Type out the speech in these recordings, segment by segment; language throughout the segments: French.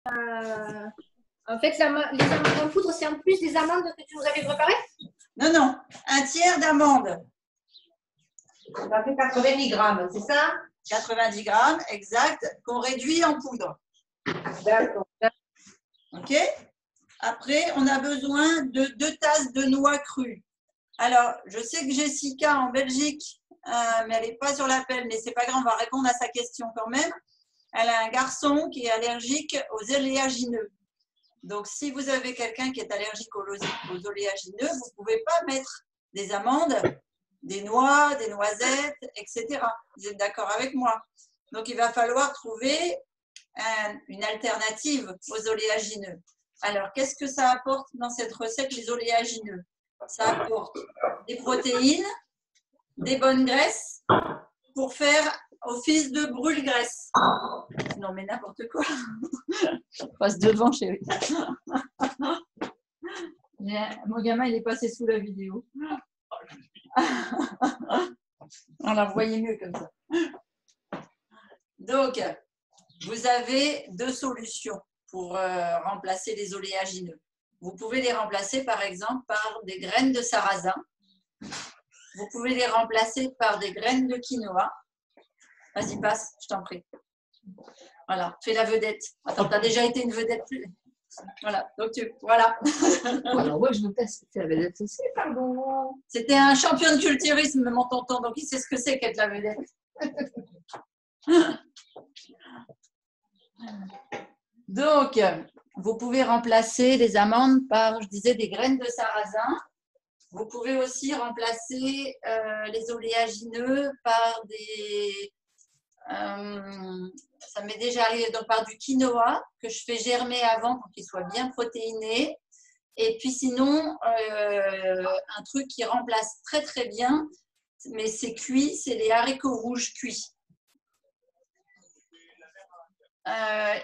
En fait, les amandes en poudre, c'est en plus des amandes que tu nous avais préparées? Non, non. Un tiers d'amande. Ça fait 90 grammes, c'est ça? 90 grammes, exact, qu'on réduit en poudre. D'accord. OK? Après, on a besoin de 2 tasses de noix crues. Alors, je sais que Jessica en Belgique, mais elle n'est pas sur l'appel, mais c'est pas grave, on va répondre à sa question quand même. Elle a un garçon qui est allergique aux oléagineux. Donc, si vous avez quelqu'un qui est allergique aux oléagineux, vous ne pouvez pas mettre des amandes, des noix, des noisettes, etc. Vous êtes d'accord avec moi? Donc, il va falloir trouver une alternative aux oléagineux. Alors, qu'est-ce que ça apporte dans cette recette, les oléagineux? Ça apporte des protéines, des bonnes graisses pour faire office de brûle-graisse. Non, mais n'importe quoi. Je passe devant, chérie. Mon gamin, il est passé sous la vidéo. Alors, vous voyez mieux comme ça. Donc, vous avez 2 solutions pour remplacer les oléagineux. Vous pouvez les remplacer, par exemple, par des graines de sarrasin. Vous pouvez les remplacer par des graines de quinoa. Vas-y, passe, je t'en prie. Voilà, fais la vedette. Attends, tu as déjà été une vedette. Voilà, donc voilà. Alors, ouais, je me teste, fais la vedette aussi, pardon. C'était un champion de culturisme, mon tonton, donc il sait ce que c'est qu'être la vedette. Donc, vous pouvez remplacer les amandes par, je disais, des graines de sarrasin. Vous pouvez aussi remplacer les oléagineux par des... ça m'est déjà arrivé, donc par du quinoa que je fais germer avant pour qu'il soit bien protéiné. Et puis sinon, un truc qui remplace très très bien, mais c'est cuit, c'est les haricots rouges cuits.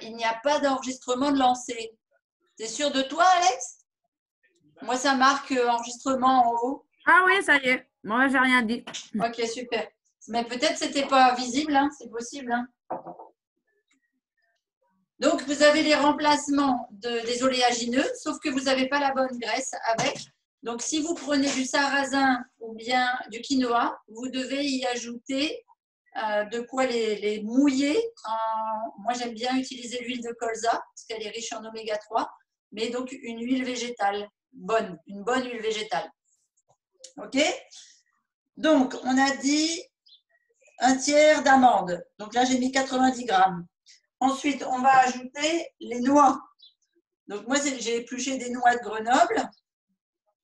Il n'y a pas d'enregistrement de lancer. T'es sûr de toi, Alex? Moi, ça marque enregistrement en haut. Ah oui, ça y est. Moi, j'ai rien dit. Ok, super. Mais peut-être c'était pas visible, hein, c'est possible. Hein. Donc, vous avez les remplacements des oléagineux, sauf que vous n'avez pas la bonne graisse avec. Donc, si vous prenez du sarrasin ou bien du quinoa, vous devez y ajouter de quoi les mouiller. Moi, j'aime bien utiliser l'huile de colza parce qu'elle est riche en oméga 3, mais donc une huile végétale bonne, une bonne huile végétale. OK? Donc, on a dit un tiers d'amande. Donc là, j'ai mis 90 grammes. Ensuite, on va ajouter les noix. Donc, moi, j'ai épluché des noix de Grenoble.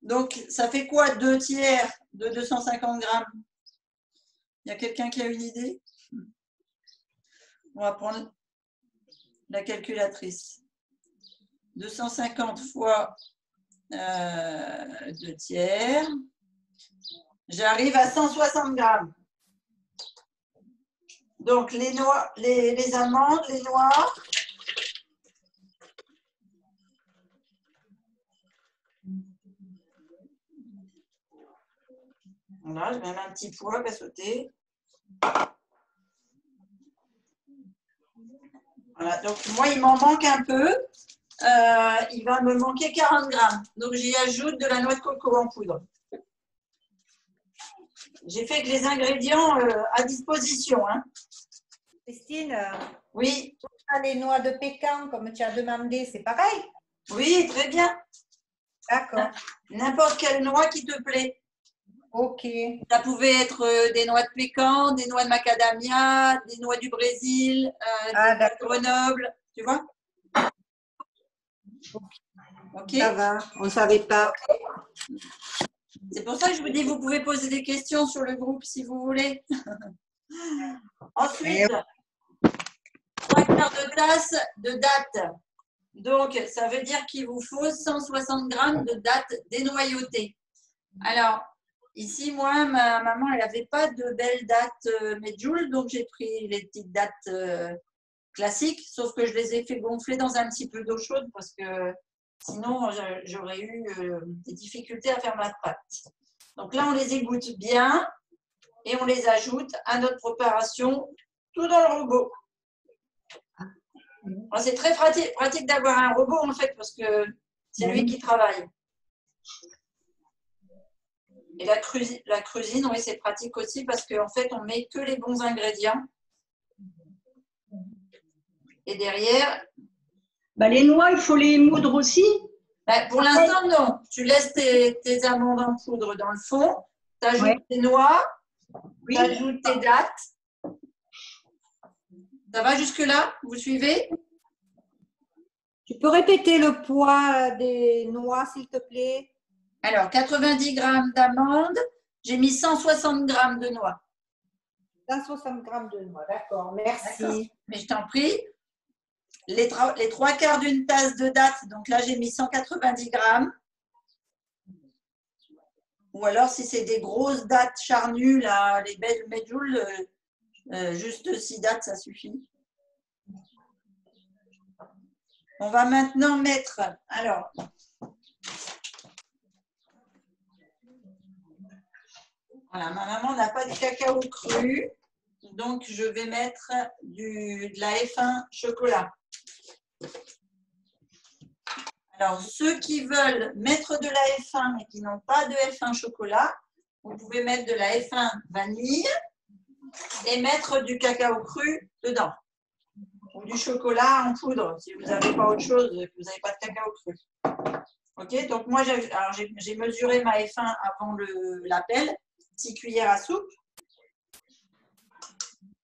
Donc, ça fait quoi 2 tiers de 250 grammes? Il y a quelqu'un qui a une idée? On va prendre la calculatrice. 250 fois 2 tiers. J'arrive à 160 grammes. Donc, les noix, les amandes, les noix. Voilà, je mets un petit poids qui va sauter. Voilà, donc moi, il m'en manque un peu. Il va me manquer 40 grammes. Donc, j'y ajoute de la noix de coco en poudre. J'ai fait que les ingrédients à disposition. Hein. Christine, oui. Les noix de pécan, comme tu as demandé, c'est pareil? Oui, très bien. D'accord. N'importe quelle noix qui te plaît. Ok. Ça pouvait être des noix de pécan, des noix de macadamia, des noix du Brésil, des noix de Grenoble, tu vois? Ok. Ça va, on ne savait pas. C'est pour ça que je vous dis, vous pouvez poser des questions sur le groupe si vous voulez. Ensuite, 3 quarts de tasse de dattes. Donc, ça veut dire qu'il vous faut 160 grammes de dattes dénoyautées. Alors, ici, moi, ma maman, elle n'avait pas de belles dattes Medjool, donc j'ai pris les petites dattes classiques, sauf que je les ai fait gonfler dans un petit peu d'eau chaude parce que sinon, j'aurais eu des difficultés à faire ma pâte. Donc là, on les égoutte bien et on les ajoute à notre préparation tout dans le robot. C'est très pratique d'avoir un robot, en fait, parce que c'est lui qui travaille. Et la cuisine, oui, c'est pratique aussi parce qu'en fait, on met que les bons ingrédients. Et derrière… Les noix, il faut les moudre aussi? Pour l'instant, non. Tu laisses tes amandes en poudre dans le fond, tu ajoutes tes noix, tu ajoutes tes dattes. Ça va jusque-là? Vous suivez? Tu peux répéter le poids des noix, s'il te plaît? Alors, 90 grammes d'amandes, j'ai mis 160 grammes de noix. 160 grammes de noix, d'accord, merci. Mais je t'en prie. Les 3/4 d'une tasse de dattes, donc là, j'ai mis 190 grammes. Ou alors, si c'est des grosses dattes charnues, là, les belles medjool, juste 6 dattes, ça suffit. On va maintenant mettre… Alors… Voilà, ma maman n'a pas de cacao cru, donc je vais mettre de la F1 chocolat. Alors, ceux qui veulent mettre de la F1 mais qui n'ont pas de F1 chocolat, vous pouvez mettre de la F1 vanille et mettre du cacao cru dedans. Ou du chocolat en poudre, si vous n'avez pas autre chose, que vous n'avez pas de cacao cru. Ok, donc moi, j'ai mesuré ma F1 avant l'appel. 6 cuillères à soupe.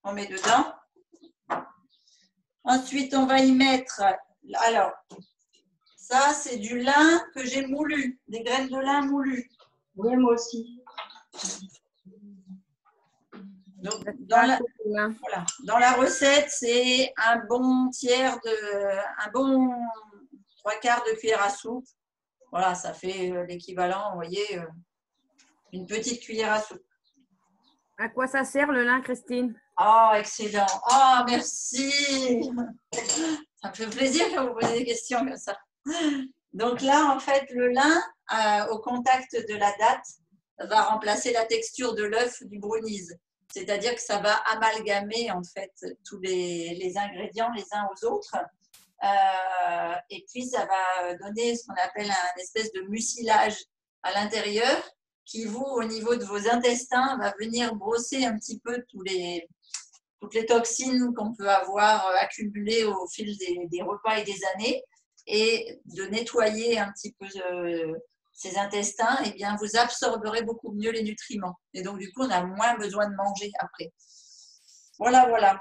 On met dedans. Ensuite, on va y mettre… Alors, ça, c'est du lin que j'ai moulu, des graines de lin moulues. Oui, moi aussi. Donc, dans la recette, c'est un bon 3/4 de cuillère à soupe. Voilà, ça fait l'équivalent, vous voyez, une petite cuillère à soupe. À quoi ça sert le lin, Christine? Oh, excellent. Oh, merci. Ça me fait plaisir quand vous posez des questions comme ça. Donc là, en fait, le lin, au contact de la date, va remplacer la texture de l'œuf du brownies. C'est-à-dire que ça va amalgamer, en fait, tous les ingrédients les uns aux autres. Et puis, ça va donner ce qu'on appelle un espèce de mucilage à l'intérieur qui, vous, au niveau de vos intestins, va venir brosser un petit peu toutes les toxines qu'on peut avoir accumulées au fil des repas et des années, et de nettoyer un petit peu ces intestins, et bien vous absorberez beaucoup mieux les nutriments. Et donc, du coup, on a moins besoin de manger après. Voilà.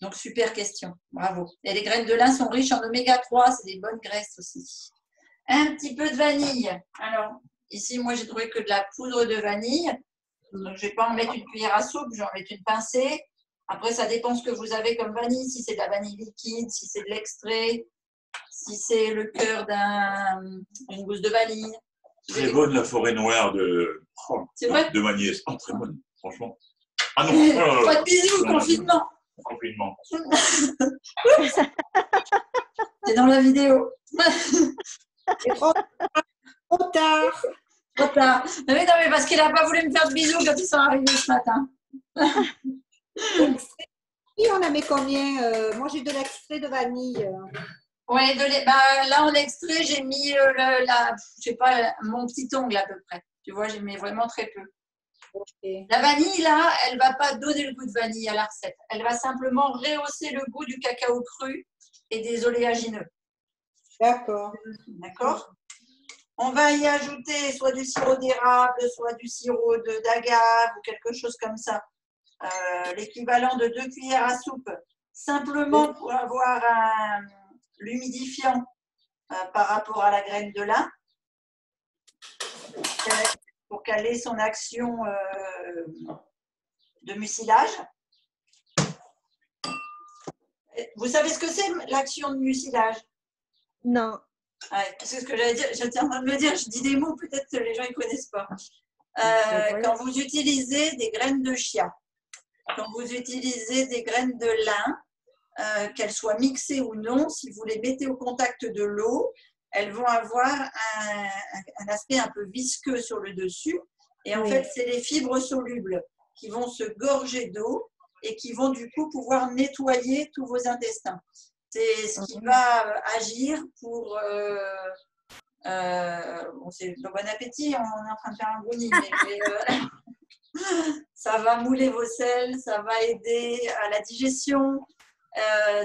Donc, super question. Bravo. Et les graines de lin sont riches en oméga 3, c'est des bonnes graisses aussi. Un petit peu de vanille. Alors, ici, moi, j'ai trouvé que de la poudre de vanille. Donc, je ne vais pas en mettre une cuillère à soupe, je vais en mettre une pincée. Après, ça dépend ce que vous avez comme vanille. Si c'est de la vanille liquide, si c'est de l'extrait, si c'est le cœur d'une gousse de vanille. Très bonne la forêt noire de Magnès. Oh, très bonne, franchement. Ah non, pas de bisous, confinement. Confinement. C'est dans la vidéo. Trop tard. Trop tard. Non, mais parce qu'il n'a pas voulu me faire de bisous quand ils sont arrivés ce matin. Et on a mis combien? Moi, j'ai de l'extrait de vanille. Oui, là, en extrait, j'ai mis je sais pas, mon petit ongle à peu près. Tu vois, j'ai mis vraiment très peu. Okay. La vanille, là, elle ne va pas donner le goût de vanille à la recette. Elle va simplement rehausser le goût du cacao cru et des oléagineux. D'accord. D'accord. On va y ajouter soit du sirop d'érable, soit du sirop d'agave ou quelque chose comme ça. L'équivalent de 2 cuillères à soupe. Simplement pour avoir l'humidifiant par rapport à la graine de lin. Pour caler son action de mucilage. Vous savez ce que c'est l'action de mucilage? Non. Ouais, c'est ce que j'allais dire. J'étais en train de me dire, je dis des mots, peut-être que les gens ne connaissent pas. Quand vous utilisez des graines de chia, quand vous utilisez des graines de lin, qu'elles soient mixées ou non, si vous les mettez au contact de l'eau, elles vont avoir un aspect un peu visqueux sur le dessus. Et en fait, c'est les fibres solubles qui vont se gorger d'eau et qui vont du coup pouvoir nettoyer tous vos intestins. C'est ce qui va agir pour… bon, c'est bon appétit, on est en train de faire un brownie, mais ça va mouler vos selles, ça va aider à la digestion.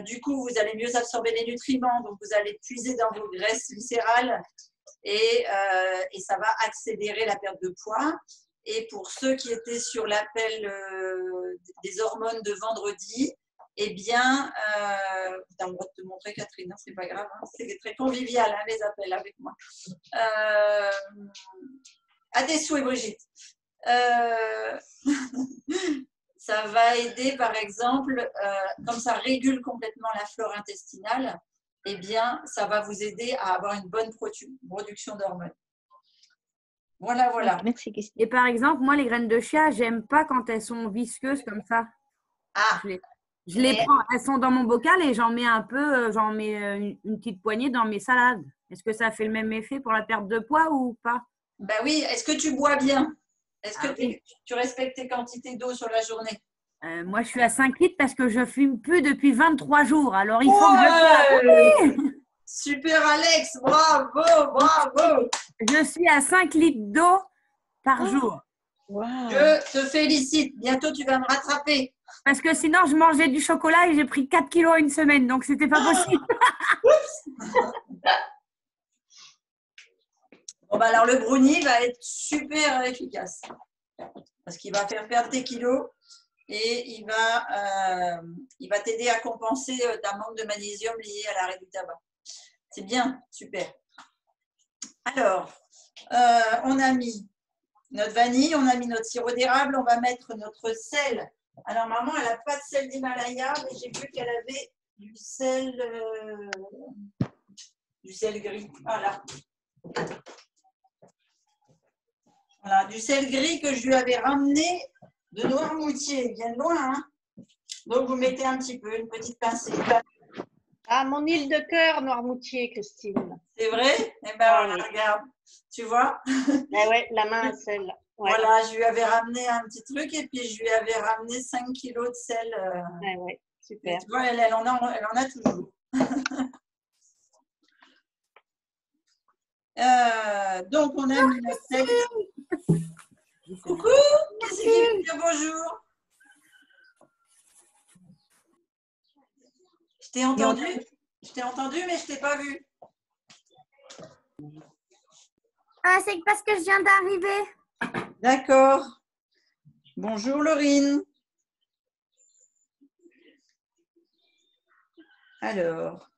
Du coup, vous allez mieux absorber les nutriments, donc vous allez puiser dans vos graisses viscérales et ça va accélérer la perte de poids. Et pour ceux qui étaient sur l'appel des hormones de vendredi, eh bien, tu as le droit de te montrer, Catherine, c'est pas grave, hein, c'est très convivial, hein, les appels avec moi. À tes souhaits, Brigitte. Ça va aider, par exemple, comme ça régule complètement la flore intestinale, eh bien, ça va vous aider à avoir une bonne production d'hormones. Voilà, voilà. Merci, Christine. Et par exemple, moi, les graines de chia, j'aime pas quand elles sont visqueuses comme ça. Ah, Je les prends, elles sont dans mon bocal et j'en mets un peu, j'en mets une petite poignée dans mes salades. Est-ce que ça fait le même effet pour la perte de poids ou pas? ben oui, est-ce que tu bois bien? Est-ce que oui. tu respectes tes quantités d'eau sur la journée? Moi, je suis à 5 litres parce que je fume plus depuis 23 jours. Alors, il faut que je… Super Alex, bravo, bravo. Je suis à 5 litres d'eau par jour. Wow. Je te félicite. Bientôt, tu vas me rattraper. Parce que sinon, je mangeais du chocolat et j'ai pris 4 kilos en une semaine. Donc, c'était pas possible. Bon, bah alors, le brownie va être super efficace. Parce qu'il va faire perdre tes kilos et il va t'aider à compenser ta manque de magnésium lié à l'arrêt du tabac. C'est bien, super. Alors, on a mis notre vanille, on a mis notre sirop d'érable, on va mettre notre sel. Alors, maman, elle n'a pas de sel d'Himalaya, mais j'ai vu qu'elle avait du sel gris. Voilà. Voilà, du sel gris que je lui avais ramené de Noirmoutier. Il vient de loin, hein. Donc, vous mettez un petit peu, une petite pincée. Ah, mon île de cœur, Noirmoutier, Christine. C'est vrai? Eh bien, regarde, tu vois? Ah ouais, la main à sel. Ouais. Voilà, je lui avais ramené un petit truc et puis je lui avais ramené 5 kilos de sel. Ouais, super. Tu vois, elle en a toujours. Donc, on a mis notre sel. Coucou, qu'est-ce qui veut dire bonjour? Je t'ai entendu, mais je ne t'ai pas vu. Ah, c'est parce que je viens d'arriver. D'accord. Bonjour, Laurine. Alors,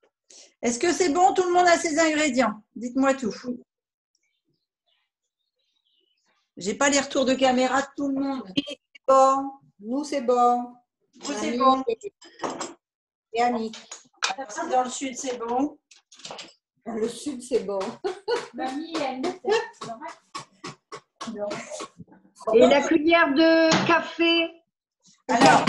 est-ce que c'est bon? Tout le monde a ses ingrédients? Dites-moi tout. J'ai pas les retours de caméra de tout le monde. C'est bon. Nous, c'est bon. Vous, c'est bon. Et Annick. Alors, si dans le sud, c'est bon. Dans le sud, c'est bon. Et la cuillère de café. Alors,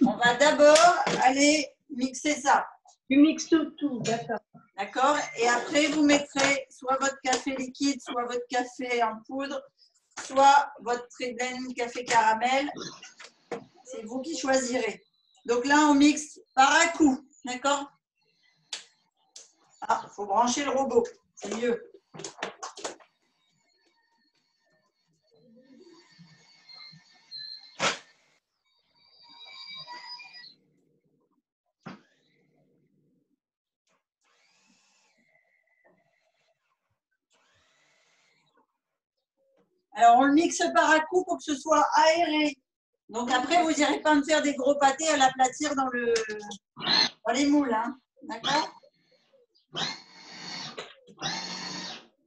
on va d'abord aller mixer ça. Tu mixes tout, d'accord. D'accord? Et après, vous mettrez soit votre café liquide, soit votre café en poudre, soit votre blend café caramel. C'est vous qui choisirez. Donc là, on mixe par à coup. D'accord? Ah, il faut brancher le robot. C'est mieux. Alors, on le mixe par à coup pour que ce soit aéré. Donc après, vous n'irez pas me faire des gros pâtés à l'aplatir dans les moules. Hein. D'accord?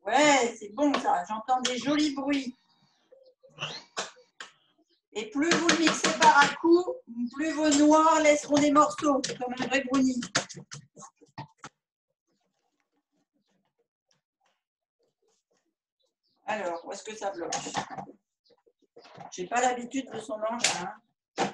Ouais, c'est bon ça. J'entends des jolis bruits. Et plus vous le mixez par à coup, plus vos noix laisseront des morceaux, comme un vrai brownie. Alors, où est-ce que ça bloque? Je n'ai pas l'habitude de son engin. Hein.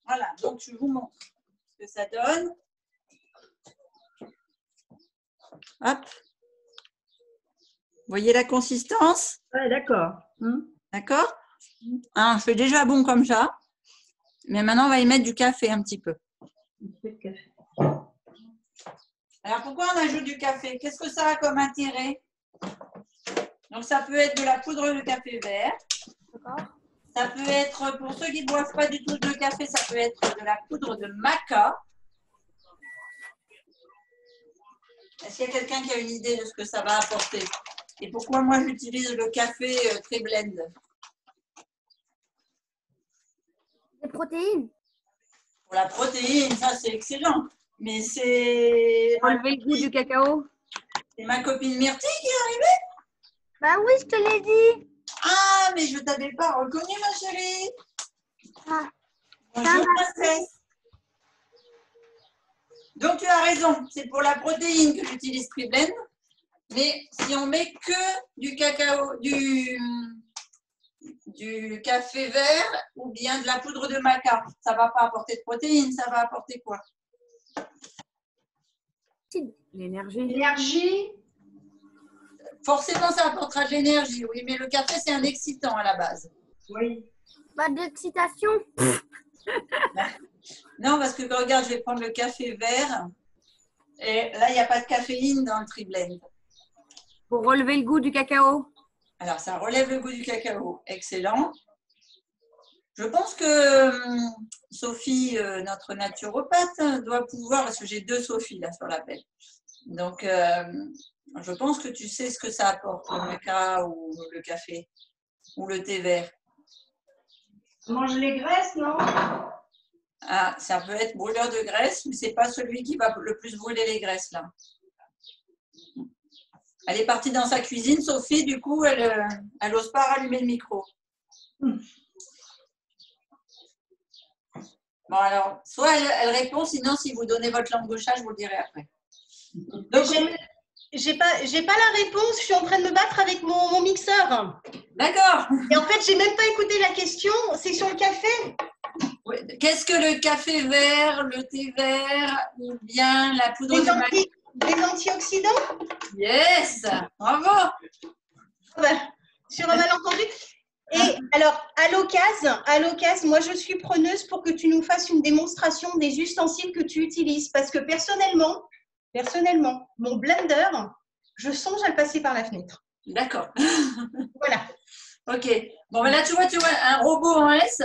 Voilà, donc je vous montre ce que ça donne. Hop. Vous voyez la consistance? Ouais, d'accord. D'accord? Hein, c'est déjà bon comme ça. Mais maintenant, on va y mettre du café un petit peu. Alors, pourquoi on ajoute du café? Qu'est-ce que ça a comme intérêt? Donc, ça peut être de la poudre de café vert. Ça peut être, pour ceux qui ne boivent pas du tout de café, ça peut être de la poudre de maca. Est-ce qu'il y a quelqu'un qui a une idée de ce que ça va apporter? Et pourquoi moi, j'utilise le café Triblend? Des protéines. Pour la protéine, ça, c'est excellent. Mais c'est Enlever le goût du cacao. ma copine Myrtille qui est arrivée. Bah oui, je te l'ai dit. Ah, mais je ne t'avais pas reconnue, ma chérie. Ah. Bonjour, princesse. Donc, tu as raison. C'est pour la protéine que j'utilise Triblend. Mais si on met que du cacao, du café vert ou bien de la poudre de maca, ça ne va pas apporter de protéines. Ça va apporter quoi? L'énergie. L'énergie. Forcément, ça apportera de l'énergie, oui. Mais le café, c'est un excitant à la base. Oui. Pas d'excitation. Non, parce que regarde, je vais prendre le café vert. Et là, il n'y a pas de caféine dans le Triblend. Pour relever le goût du cacao. Alors, ça relève le goût du cacao. Excellent. Je pense que Sophie, notre naturopathe, doit pouvoir, parce que j'ai 2 Sophie là sur l'appel. Donc, je pense que tu sais ce que ça apporte, le maca ou le café ou le thé vert. On mange les graisses, non? Ah, ça peut être brûleur de graisse, mais ce n'est pas celui qui va le plus brûler les graisses là. Elle est partie dans sa cuisine, Sophie, du coup, elle n'ose pas rallumer le micro. Bon, alors, soit elle répond, sinon, si vous donnez votre langue de chat, je vous le dirai après. Donc, J'ai pas la réponse, je suis en train de me battre avec mon mixeur. d'accord. Et en fait, j'ai même pas écouté la question, c'est sur le café. Oui. Qu'est-ce que le café vert, le thé vert ou bien la poudre de maca? Des antioxydants? Yes, bravo. Sur un malentendu. Et alors, à l'occasion, moi, je suis preneuse pour que tu nous fasses une démonstration des ustensiles que tu utilises. Parce que personnellement, mon blender, je songe à le passer par la fenêtre. D'accord. Voilà. Ok. Bon, ben là, tu vois, un robot en S,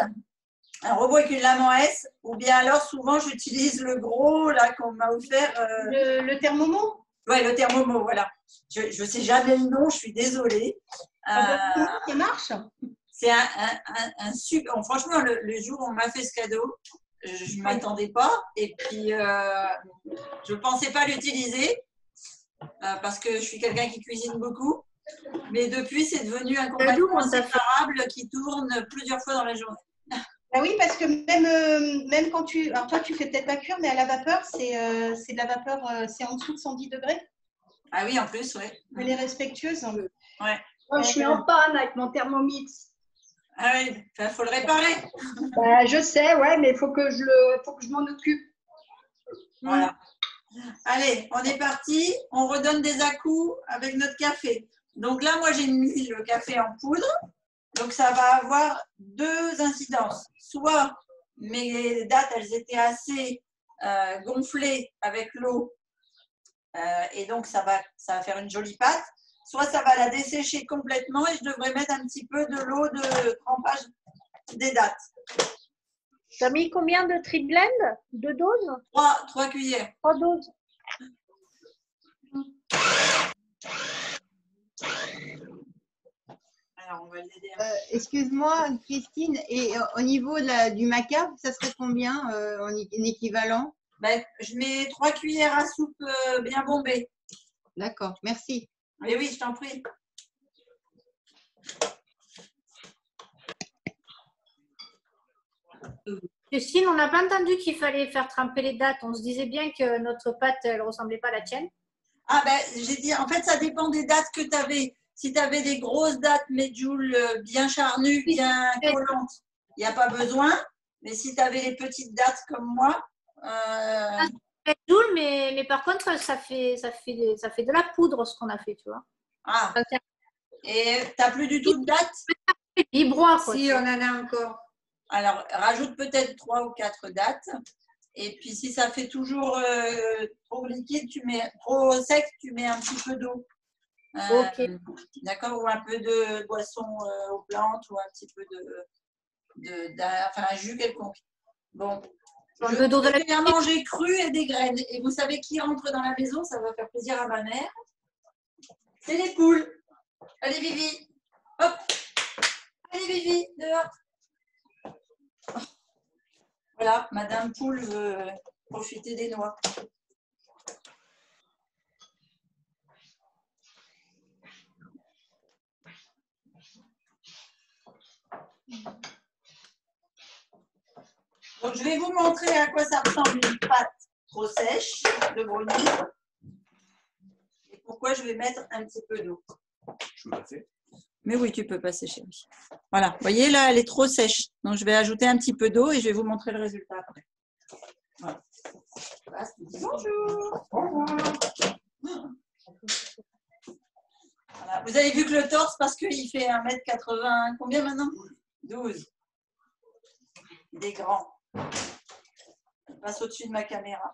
un robot avec une lame en S, ou bien alors, souvent, j'utilise le gros, là, qu'on m'a offert. Le thermomo? Oui, le thermomo, voilà. Je ne sais jamais le nom, je suis désolée. Ça marche? C'est un super. Bon, franchement, le jour où on m'a fait ce cadeau, je ne m'attendais pas. Et puis, je ne pensais pas l'utiliser parce que je suis quelqu'un qui cuisine beaucoup. Mais depuis, c'est devenu un compagnon inséparable qui tourne plusieurs fois dans la journée. Ah oui, parce que même quand tu… Alors toi, tu fais peut-être pas cuire, mais à la vapeur, c'est de la vapeur, c'est en dessous de 110 degrés. Ah oui, en plus, oui. Elle est respectueuse. Ouais. Moi, je suis en panne avec mon Thermomix. Ah oui, il faut le réparer. Bah, je sais, ouais, mais il faut que je m'en occupe. Voilà. Allez, on est parti. On redonne des à-coups avec notre café. Donc là, moi, j'ai mis le café en poudre. Donc, ça va avoir 2 incidences. Soit mes dattes, elles étaient assez gonflées avec l'eau. Et donc, ça va faire une jolie pâte. Soit ça va la dessécher complètement et je devrais mettre un petit peu de l'eau de trempage des dattes. Tu as mis combien de Triblend? 2 doses? 3 cuillères. 3 doses. Alors, on va l'aider. Excuse-moi, Christine, et au niveau du maca, ça serait combien en équivalent? Ben, je mets 3 cuillères à soupe bien bombées. D'accord, merci. Oui, oui, je t'en prie. Christine, on n'a pas entendu qu'il fallait faire tremper les dattes. On se disait bien que notre pâte, elle ne ressemblait pas à la tienne. Ah ben, j'ai dit, en fait, ça dépend des dattes que tu avais. Si tu avais des grosses dattes medjool bien charnues, bien collantes, il n'y a pas besoin. Mais si tu avais les petites dattes comme moi… Medjool, mais par contre, ça fait de la poudre ce qu'on a fait, tu vois. Ah, et tu n'as plus du tout de dattes? Vibroie, quoi. Si, on en a encore. Alors, rajoute peut-être 3 ou 4 dattes. Et puis, si ça fait toujours trop liquide, trop sec, tu mets un petit peu d'eau. Ok. D'accord? Ou un peu de boisson aux plantes ou un petit peu enfin, un jus quelconque. Bon. Un peu d'eau de Je la vais faire manger cru et des graines. Et vous savez qui rentre dans la maison? Ça va faire plaisir à ma mère. C'est les poules. Allez, Vivi. Hop. Allez, Vivi, dehors. Voilà, Madame Poule veut profiter des noix. Donc, je vais vous montrer à quoi ça ressemble une pâte trop sèche de brownie. Et pourquoi je vais mettre un petit peu d'eau. Je peux passer. Mais oui, tu peux passer, chérie. Voilà, vous voyez là, elle est trop sèche. Donc, je vais ajouter un petit peu d'eau et je vais vous montrer le résultat après. Voilà. Bonjour. Au revoir. Voilà. Vous avez vu que le torse, parce qu'il fait 1m80, combien maintenant? 12. Il est grand. Il passe au-dessus de ma caméra.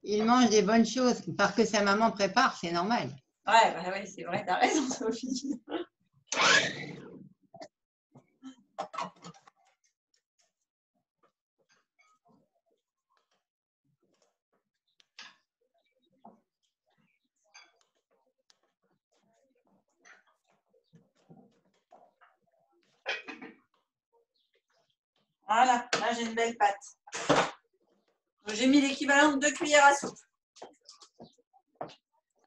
Il mange des bonnes choses parce que sa maman prépare, c'est normal. Ouais, c'est vrai, t'as raison, Sophie. Voilà, là j'ai une belle pâte. J'ai mis l'équivalent de 2 cuillères à soupe.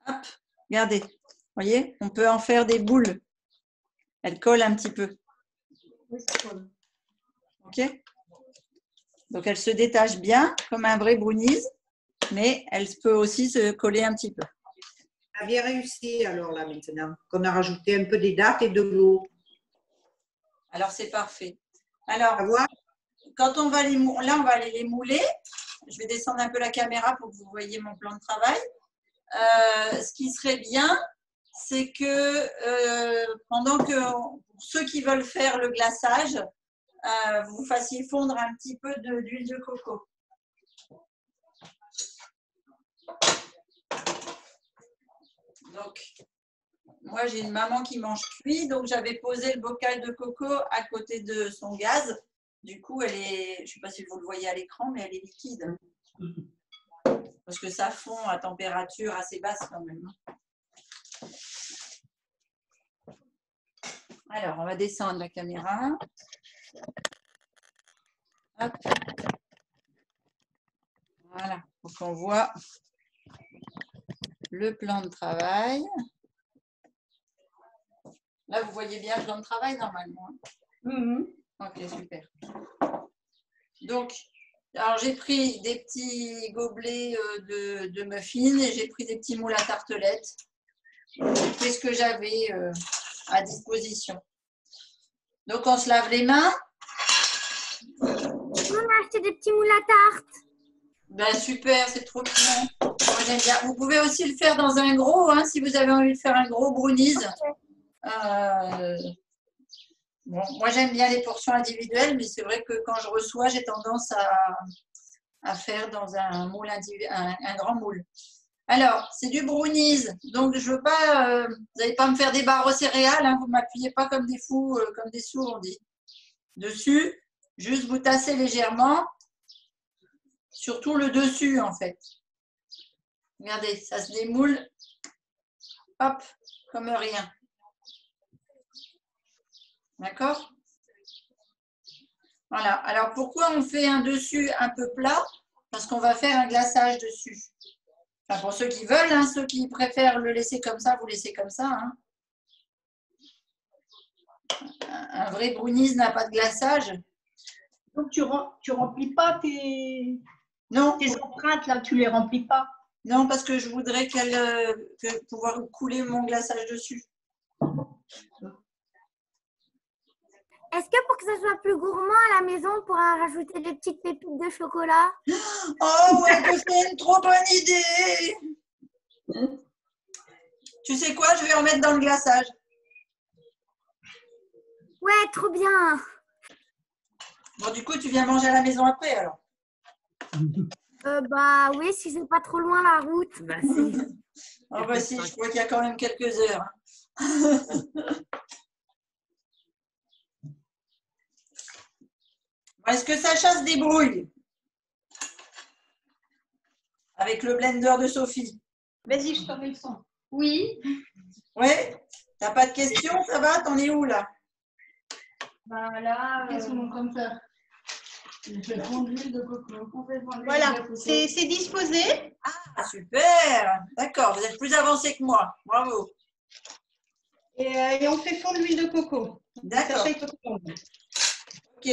Hop, regardez. Vous voyez, on peut en faire des boules. Elle colle un petit peu. Ok? Donc elle se détache bien, comme un vrai brownies, mais elle peut aussi se coller un petit peu. Ça a bien réussi alors là maintenant, qu'on a rajouté un peu des dattes et de l'eau. Alors c'est parfait. Alors, À voir. quand on va là, on va aller les mouler. Je vais descendre un peu la caméra pour que vous voyez mon plan de travail. Ce qui serait bien, c'est que pendant que pour ceux qui veulent faire le glaçage, vous fassiez fondre un petit peu d'huile de coco. Donc, moi, j'ai une maman qui mange cuit, donc j'avais posé le bocal de coco à côté de son gaz. Du coup, elle est, je ne sais pas si vous le voyez à l'écran, mais elle est liquide. Parce que ça fond à température assez basse quand même. Alors, on va descendre la caméra. Hop. Voilà, pour qu'on voit le plan de travail. Là, vous voyez bien le plan de travail normalement. Ok, super. Donc, alors j'ai pris des petits gobelets de muffins et j'ai pris des petits moules à tartelettes. C'est ce que j'avais à disposition. Donc, on se lave les mains. On a acheté des petits moules à tarte. Ben, super, c'est trop mignon. Moi, j'aime bien. Vous pouvez aussi le faire dans un gros, hein, si vous avez envie de faire un gros brownies. Bon, moi, j'aime bien les portions individuelles, mais c'est vrai que quand je reçois, j'ai tendance à faire dans un moule un grand moule. Alors, c'est du brownies, donc je veux pas, vous n'allez pas me faire des barres aux céréales, hein, vous ne m'appuyez pas comme des fous, comme des sourds, on dit. Dessus, juste vous tassez légèrement, surtout le dessus en fait. Regardez, ça se démoule, hop, comme rien. D'accord? Voilà. Alors, pourquoi on fait un dessus un peu plat? Parce qu'on va faire un glaçage dessus. Enfin, pour ceux qui veulent, hein, ceux qui préfèrent le laisser comme ça, vous laissez comme ça. Hein. Un vrai brownies n'a pas de glaçage. Donc, tu remplis pas tes Non. Tes empreintes, là, tu les remplis pas? Non, parce que je voudrais pouvoir couler mon glaçage dessus. Est-ce que pour que ça soit plus gourmand à la maison, on pourra rajouter des petites pépites de chocolat? Oh ouais, que c'est une trop bonne idée! Tu sais quoi? Je vais en mettre dans le glaçage. Ouais, trop bien. Bon, du coup, tu viens manger à la maison après, alors. Bah oui, si c'est pas trop loin la route. Bah si. Ah bah si, je crois qu'il y a quand même quelques heures. Hein. Est-ce que Sacha se débrouille avec le blender de Sophie? Vas-y, je te remets le son. Oui. Ouais. T'as pas de questions? Ça va? T'en es où là? Ben là, Qu'est-ce qu'on comme ça? on fait fondre l'huile de coco. On fait fondre l'huile Voilà, de coco. c'est disposé. Ah, super. D'accord, vous êtes plus avancé que moi. Bravo. Et on fait fondre l'huile de coco. D'accord. Sacha, il peut prendre. Ok.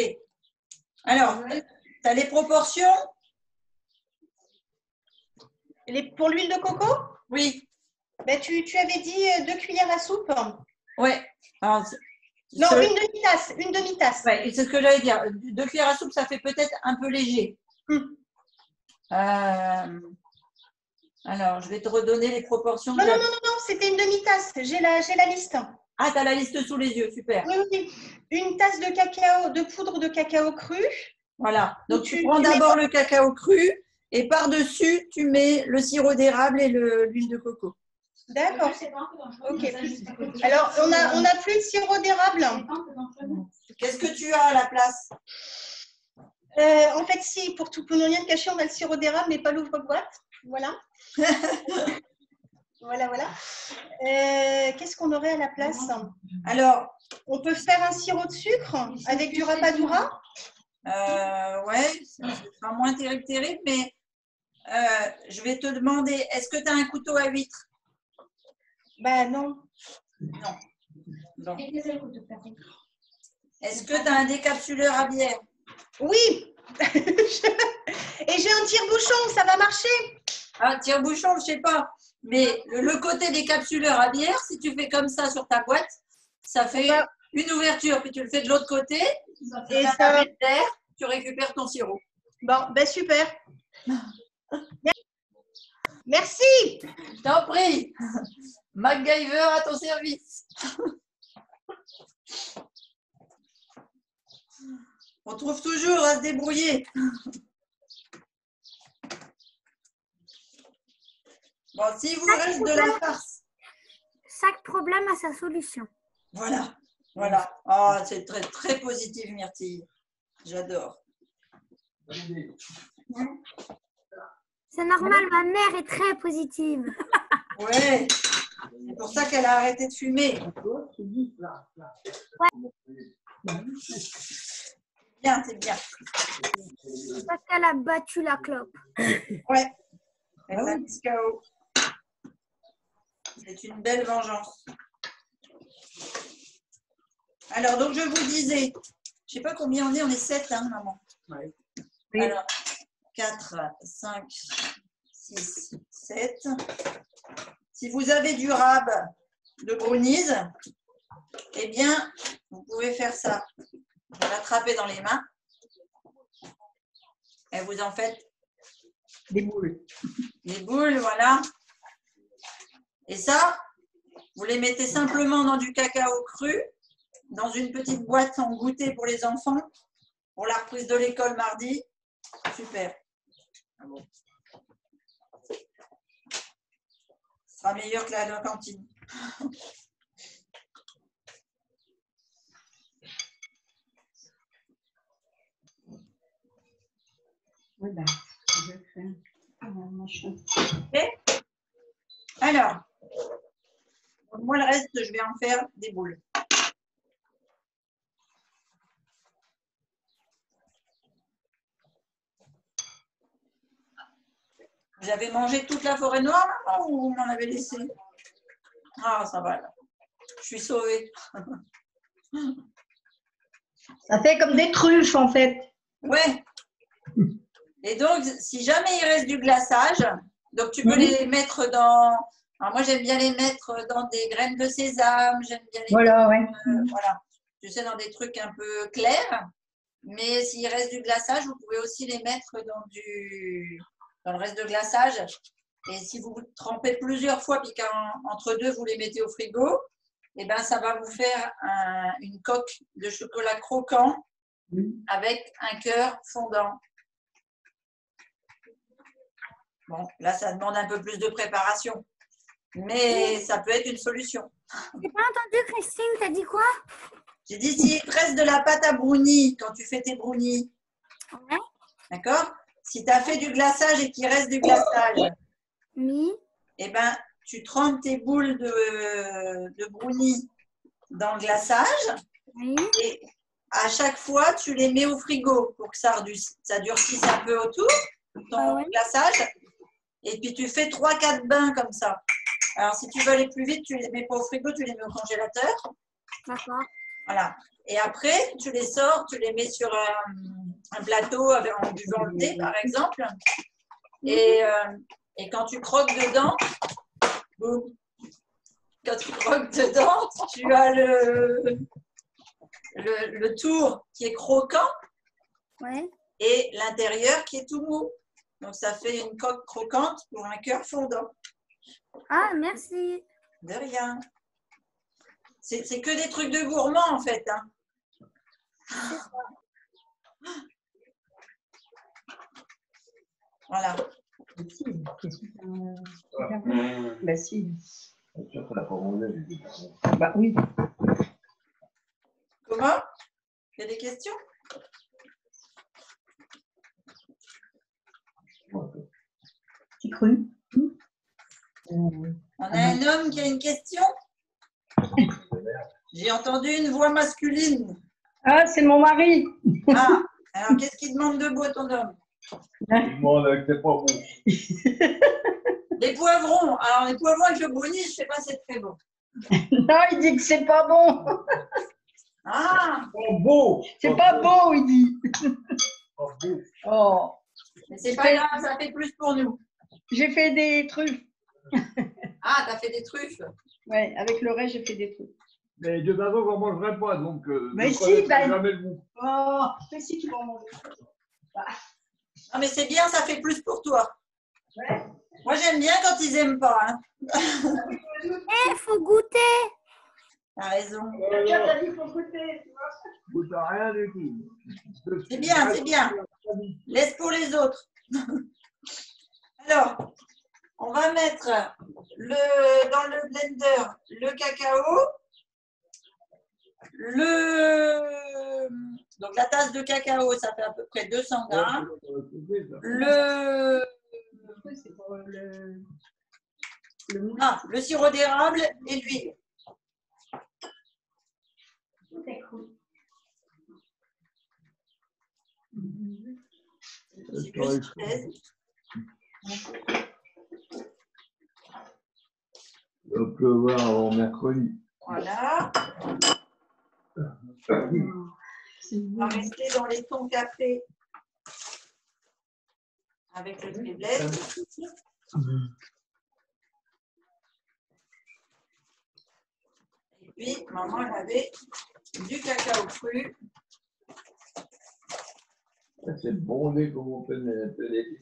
Alors, tu as les proportions? Pour l'huile de coco? Oui. Ben, tu avais dit 2 cuillères à soupe. Ouais. Alors, Non, une demi-tasse. Une demi-tasse. Ouais, c'est ce que j'allais dire. 2 cuillères à soupe, ça fait peut-être un peu léger. Alors, je vais te redonner les proportions. Non, c'était une demi-tasse. J'ai la liste. Ah, tu as la liste sous les yeux, super. Oui. Une tasse de cacao, de poudre de cacao cru. Voilà. Donc, tu prends d'abord le cacao cru et par-dessus, tu mets le sirop d'érable et l'huile de coco. D'accord. Ok. Alors, on a plus de sirop d'érable. Qu'est-ce que tu as à la place? En fait, si, pour ne rien te cacher, on a le sirop d'érable, mais pas l'ouvre-boîte. Voilà. Voilà. Qu'est-ce qu'on aurait à la place? Alors, on peut faire un sirop de sucre avec du rapadura. Ouais, ça sera moins terrible, mais je vais te demander, est-ce que tu as un couteau à huître? Ben non. Non. Est-ce que tu as un décapsuleur à bière? Oui. Et j'ai un tire-bouchon, ça va marcher. Un tire-bouchon, je ne sais pas. Mais le côté décapsuleur à bière, si tu fais comme ça sur ta boîte, ça fait une ouverture, puis tu le fais de l'autre côté, et ça d'air, tu récupères ton sirop. Bon, ben super. Merci. Je t'en prie. MacGyver à ton service. On trouve toujours à se débrouiller. Bon, s'il vous reste de la farce. Chaque problème a sa solution. Voilà. Oh, c'est très, très positif, Myrtille. J'adore. C'est normal, ma mère est très positive. Ouais. C'est pour ça qu'elle a arrêté de fumer. Bien, c'est bien. Parce qu'elle a battu la clope. Ouais. Elle a mis KO. C'est une belle vengeance. Alors, donc, je vous disais, je ne sais pas combien on est 7, hein, maman? Oui. Alors, 4, 5, 6, 7. Si vous avez du rab de brownies, eh bien, vous pouvez faire ça. Vous l'attrapez dans les mains et vous en faites des boules. Des boules, voilà. Et ça, vous les mettez simplement dans du cacao cru, dans une petite boîte en goûter pour les enfants, pour la reprise de l'école mardi. Super. Ce sera meilleur que la cantine. Oui, ben, je fais un machin. Ok. Alors, moi, le reste, je vais en faire des boules. Vous avez mangé toute la forêt noire, maman, ou vous m'en avez laissé? Ah, ça va, là. Je suis sauvée. Ça fait comme des truffes, en fait. Ouais. Et donc, si jamais il reste du glaçage, donc tu peux les mettre dans... Alors moi, j'aime bien les mettre dans des graines de sésame. J'aime bien les mettre, voilà. Tu sais, dans des trucs un peu clairs. Mais s'il reste du glaçage, vous pouvez aussi les mettre dans le reste de glaçage. Et si vous trempez plusieurs fois, puis qu'entre deux, vous les mettez au frigo, et ben, ça va vous faire une coque de chocolat croquant avec un cœur fondant. Bon, là, ça demande un peu plus de préparation, mais ça peut être une solution. J'ai pas entendu, Christine, t'as dit quoi? J'ai dit, s'il te reste de la pâte à brownie quand tu fais tes brownies, Ouais. d'accord? Si tu as fait du glaçage et qu'il reste du glaçage, Oui. eh ben, tu trempes tes boules de brownie dans le glaçage Oui. et à chaque fois, tu les mets au frigo pour que ça durcisse un peu autour, ton glaçage. Et puis, tu fais 3-4 bains comme ça. Alors, si tu veux aller plus vite, tu ne les mets pas au frigo, tu les mets au congélateur. D'accord. Voilà. Et après, tu les sors, tu les mets sur un plateau en buvant le thé, par exemple. Et quand tu croques dedans, boum, quand tu croques dedans, tu as le tour qui est croquant et l'intérieur qui est tout mou. Donc, ça fait une coque croquante pour un cœur fondant. Ah, merci. De rien. C'est que des trucs de gourmand, en fait. Hein. Voilà. Bah si. Bah oui. Comment? Il y a des questions? Petit cru. On a un homme qui a une question? J'ai entendu une voix masculine. Ah, c'est mon mari. Ah, alors qu'est-ce qu'il demande de beau, ton homme? Il demande que c'est pas beau. Les poivrons. Alors, les poivrons avec le brownie, je ne sais pas, c'est très beau. Non, il dit que c'est pas bon. Ah! Pas beau. C'est pas beau, il dit. Pas beau. Oh. Mais c'est pas grave, ça fait plus pour nous. J'ai fait des truffes. Ah, t'as fait des truffes? Ouais, avec le reste, j'ai fait des truffes. Mais de toute façon, on ne mangerait pas, donc mais je si, ben... jamais le goût. Oh, mais si, tu vas en manger. Bah. Non, mais c'est bien, ça fait plus pour toi. Ouais. Moi, j'aime bien quand ils n'aiment pas. Hein. Faut goûter. T'as raison. Goûte à rien du tout. C'est bien, c'est bien. Laisse pour les autres. Alors, on va mettre dans le blender le cacao, donc la tasse de cacao, ça fait à peu près 200 grammes. Le sirop d'érable et l'huile. C'est juste 13. Il va pleuvoir avant mercredi. Voilà. On va rester dans les tons café avec le triplette. Et puis, maman, elle avait du cacao cru. C'est bondé comme on peut les.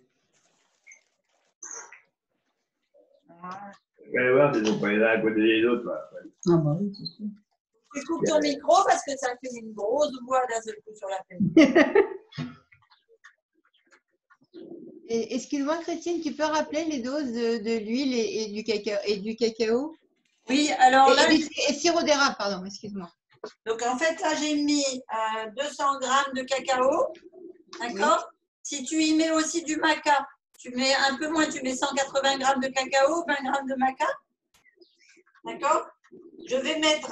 Vous allez voir, ils n'ont pas les uns à côté des autres. Là. Ah bah oui, c'est sûr. Tu coupes ton micro parce que ça fait une grosse voix d'un seul coup sur la tête. Excuse-moi, Christine, tu peux rappeler les doses de l'huile et du cacao? Oui, alors là. Et sirop d'érable, pardon, excuse-moi. Donc en fait, là, j'ai mis 200 grammes de cacao. D'accord? Oui. Si tu y mets aussi du maca, tu mets un peu moins, tu mets 180 grammes de cacao, 20 grammes de maca. D'accord? Je vais mettre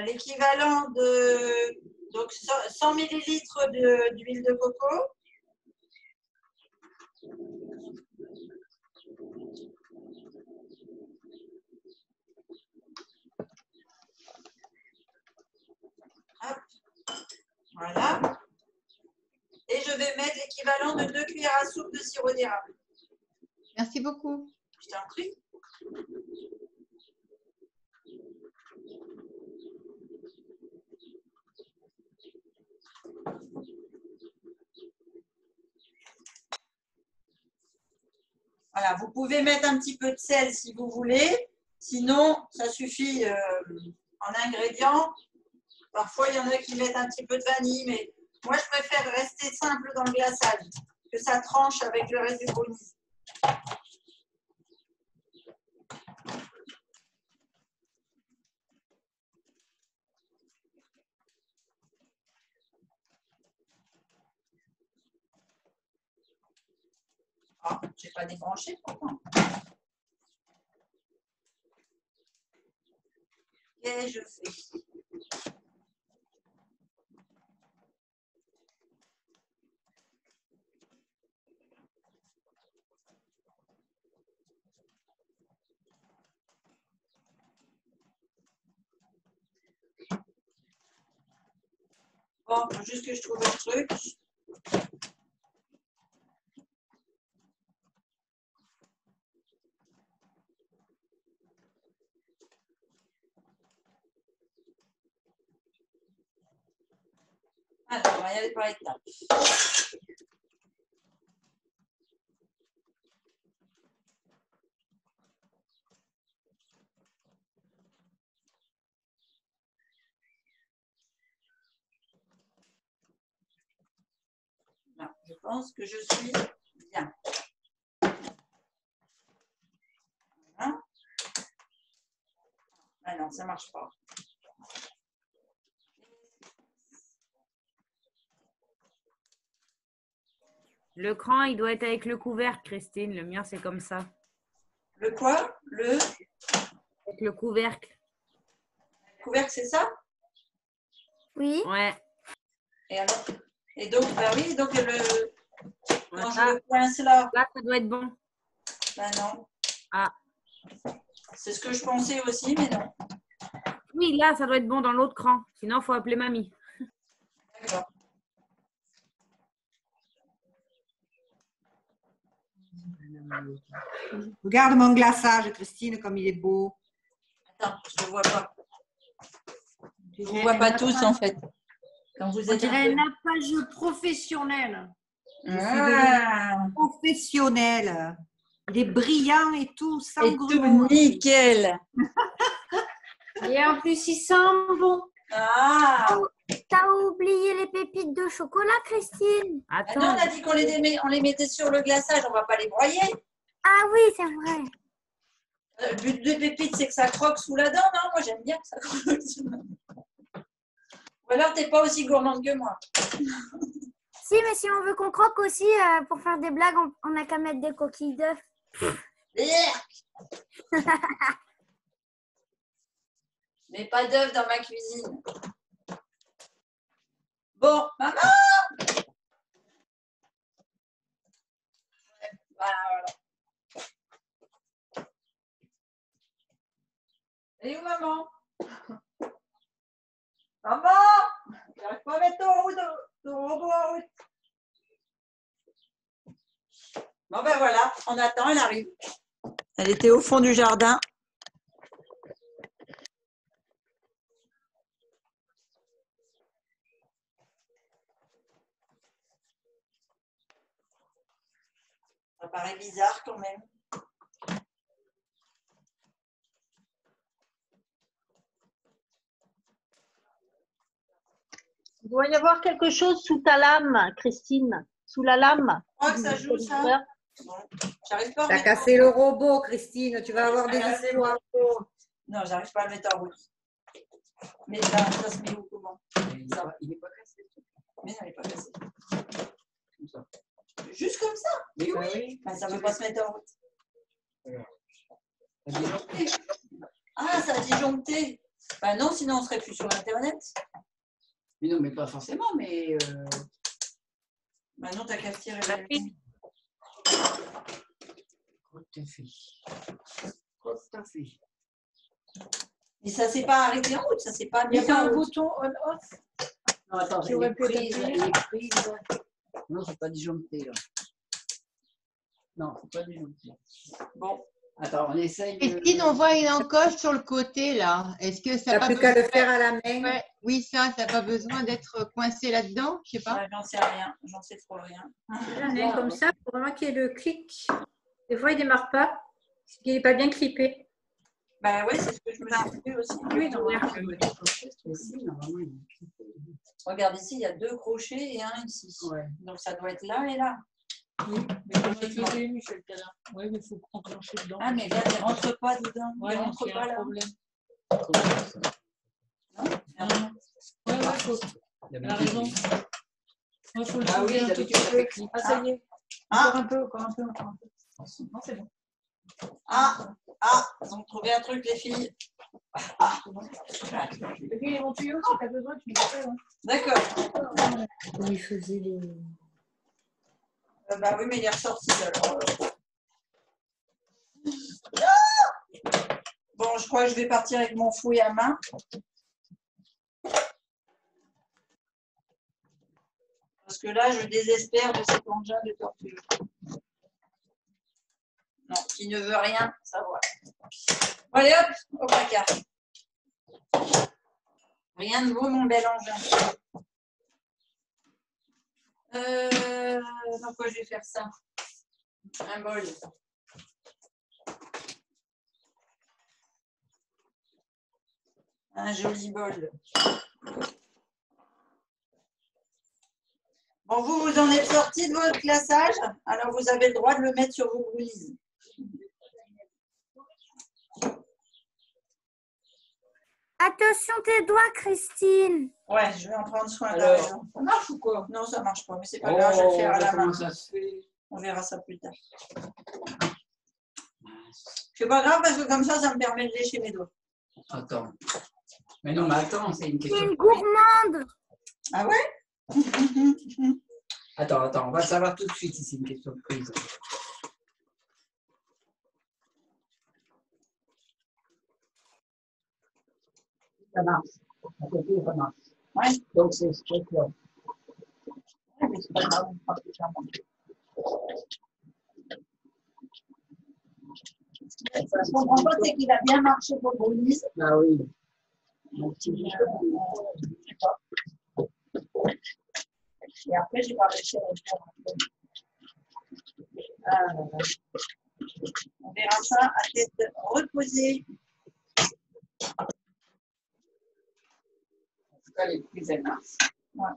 l'équivalent de donc 100 millilitres d'huile de coco. Hop. Voilà. Et je vais mettre l'équivalent de 2 cuillères à soupe de sirop d'érable. Merci beaucoup. Je t'en prie. Voilà, vous pouvez mettre un petit peu de sel si vous voulez. Sinon, ça suffit en ingrédients. Parfois, il y en a qui mettent un petit peu de vanille, mais moi, je préfère rester simple dans le glaçage, que ça tranche avec le reste du brownie. Ah, je n'ai pas débranché pourtant. Et je fais. Bon, faut juste que je trouve le truc. Alors, on va y aller par étapes. Là, je pense que je suis bien. Voilà. Ah non, ça ne marche pas. Le cran, il doit être avec le couvercle, Christine. Le mien, c'est comme ça. Le quoi? Le Avec le couvercle. couvercle, c'est ça? Oui. Ouais. Et alors? Et donc, bah oui, donc le. Voilà. Quand je le coince là. Là, ça doit être bon. Ben non. Ah. C'est ce que je pensais aussi, mais non. Oui, là, ça doit être bon dans l'autre cran. Sinon, il faut appeler mamie. D'accord. Regarde mon glaçage, Christine, comme il est beau. Attends, je ne le vois pas. Je ne vous vois pas tous, en fait. Quand vous On êtes dirait un nappage professionnel. Professionnel. Il est brillant et tout, sans Et grumeaux. tout nickel. Et en plus, il sent bon. Ah, T'as oublié les pépites de chocolat, Christine? ah Attends. non, on a dit qu'on les mettait sur le glaçage, on ne va pas les broyer. Ah oui, c'est vrai. Le but des pépites, c'est que ça croque sous la dent, non? Moi, j'aime bien que ça croque sous la dent. Ou alors, tu n'es pas aussi gourmande que moi. Si, mais si on veut qu'on croque aussi, pour faire des blagues, on n'a qu'à mettre des coquilles d'œufs. Mais pas d'œufs dans ma cuisine. Bon, maman! Voilà. Elle est où, maman? Maman! J'arrive pas à mettre ton robot en route. Bon, ben voilà, on attend, elle arrive. Elle était au fond du jardin. Ça paraît bizarre quand même. Il doit y avoir quelque chose sous ta lame, Christine. Sous la lame. Je crois que ça joue ça. Bon, j'arrive pas à T'as mettre cassé le robot, Christine. Tu vas avoir des histoires. Non, j'arrive pas à le mettre en route. Mais là, ça se met où comment? Ça va, il n'est pas cassé. Mais non, il n'est pas cassé. Comme ça. Juste comme ça? Oui, oui. Ben, ça ne veut pas se mettre en route. Ah, ça a disjoncté. Ben non, sinon on serait plus sur Internet. Mais non, mais pas forcément, mais. Ben non, t'as qu'à tirer la ligne. Tout à fait. Tout à fait. Mais ça ne s'est pas arrêté en route, ça ne s'est pas Il y mis a pas en un route. bouton on-off. Non, attends, Tu elle aurais est pu prise. t'appuyer. Elle est prise. Non, c'est pas disjoncté, là. Non, c'est pas disjoncté. Bon. Attends, on essaye. Christine, on voit une encoche sur le côté, là. Est-ce que ça T'as n'a pas plus qu'à besoin... le faire à la main. Ouais, oui, ça n'a pas besoin d'être coincé là-dedans, je sais pas. Ouais, j'en sais rien, j'en sais trop rien. J'en ai comme ça pour vraiment qu'il y ait le clic. Des fois, il ne démarre pas. Parce qu'il n'est pas bien clippé. Ben oui, c'est ce que je me suis dit aussi. Oui, normalement, il est Regarde ici, il y a 2 crochets et un ici. Ouais. Donc ça doit être là et là. Oui, mais comment il faisait, Michel Calin? Oui, mais il faut enclencher dedans. Ah, mais là, il ne rentre pas dedans. Ouais, Il ne rentre c'est pas un là. problème. Non. Ouais, faut. Elle a raison. Il faut le Ah oui, soulever un tout d'habitude, petit ça peu. fait clic. Ah, ça y est. Ah. Encore un peu. Non, c'est bon. Ah, ils ont trouvé un truc, les filles. Les mon tuyau, si tu as besoin, tu me fais. Hein. D'accord. Comment il faisait les. Bah oui, mais il est ressorti alors. Bon, je crois que je vais partir avec mon fouet à main. Parce que là, je désespère de cet engin de tortue. Non, qui ne veut rien savoir. Allez hop, au placard. Rien de beau, mon bel engin. Dans quoi je vais faire ça? Un bol. Un joli bol. Bon, vous en êtes sorti de votre classage, alors vous avez le droit de le mettre sur vos brownies. Attention tes doigts, Christine. Ouais, je vais en prendre soin. Alors, Ça marche ou quoi? Non, ça marche pas, mais c'est pas grave, je vais le faire à la main. Comment ça se fait? On verra ça plus tard. C'est pas grave parce que comme ça me permet de lécher mes doigts. Attends. Mais non, mais attends, c'est une C'est question. une gourmande. Ah ouais? Attends, on va le savoir tout de suite si c'est une question de prise. Ça marche. À côté, ça marche. Ouais. Donc, c'est ce truc-là. Ouais, mais c'est pas grave, on fera plus tard. Ce que je comprends pas, c'est qu'il a bien marché pour le brownies. Ah oui. Et après, j'ai pas réussi à le faire. On verra ça à tête reposée. En tout cas, les prises, elles marchent. Ouais.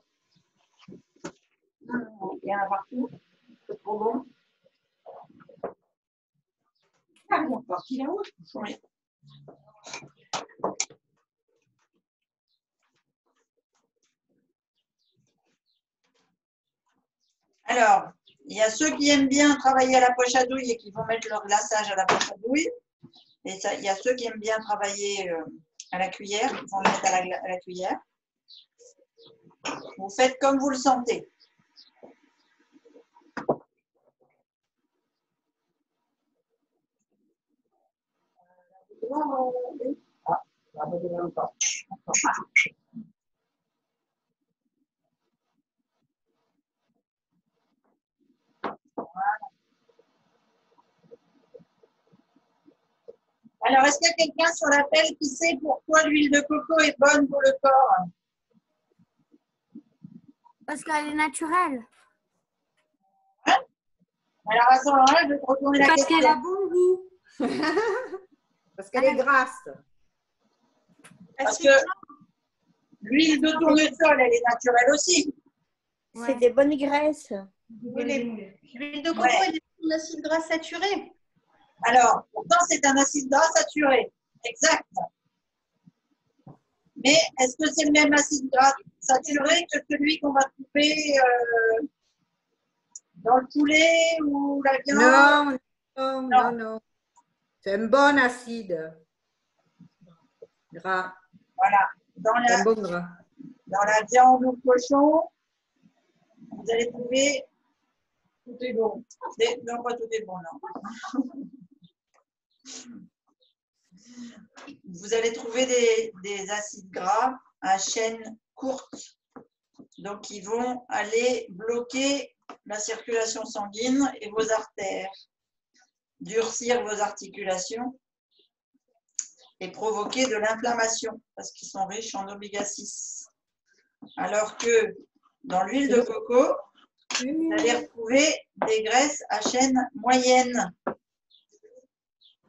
Il y en a partout. C'est trop bon. Ah, ils sont partis là-haut. Oui. Alors, il y a ceux qui aiment bien travailler à la poche à douille et qui vont mettre leur glaçage à la poche à douille. Et ça, il y a ceux qui aiment bien travailler à la cuillère, ils vont le mettre à la cuillère. Vous faites comme vous le sentez. Alors, est-ce qu'il y a quelqu'un sur l'appel qui sait pourquoi l'huile de coco est bonne pour le corps? Parce qu'elle est naturelle. Hein? Alors, à ce moment-là, je vais te retourner la question. Parce qu'elle a bon goût. Parce qu'elle est grasse. Parce que l'huile de tournesol, elle est naturelle aussi. C'est des bonnes graisses. Oui, mais l'huile de coco est un acide gras saturé. Alors, pourtant, c'est un acide gras saturé. Exact. Mais est-ce que c'est le même acide gras saturé que celui qu'on va trouver dans le poulet ou la viande? Non. C'est un bon acide gras. Voilà. C'est un bon gras. Dans la viande ou le cochon, vous allez trouver tout est bon. Non, pas tout est bon, non. Vous allez trouver des acides gras à chaîne courte. Donc, ils vont aller bloquer la circulation sanguine et vos artères, durcir vos articulations et provoquer de l'inflammation parce qu'ils sont riches en oméga 6. Alors que dans l'huile de coco, vous allez retrouver des graisses à chaîne moyenne.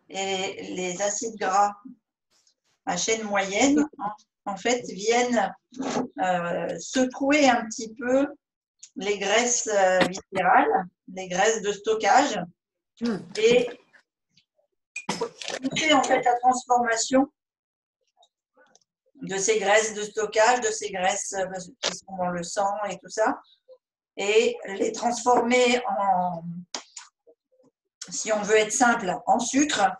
et les acides gras à chaîne moyenne, en fait, viennent secouer un petit peu les graisses viscérales, les graisses de stockage, et pousser en fait la transformation de ces graisses de stockage, de ces graisses qui sont dans le sang et tout ça, et les transformer en, si on veut être simple, en sucre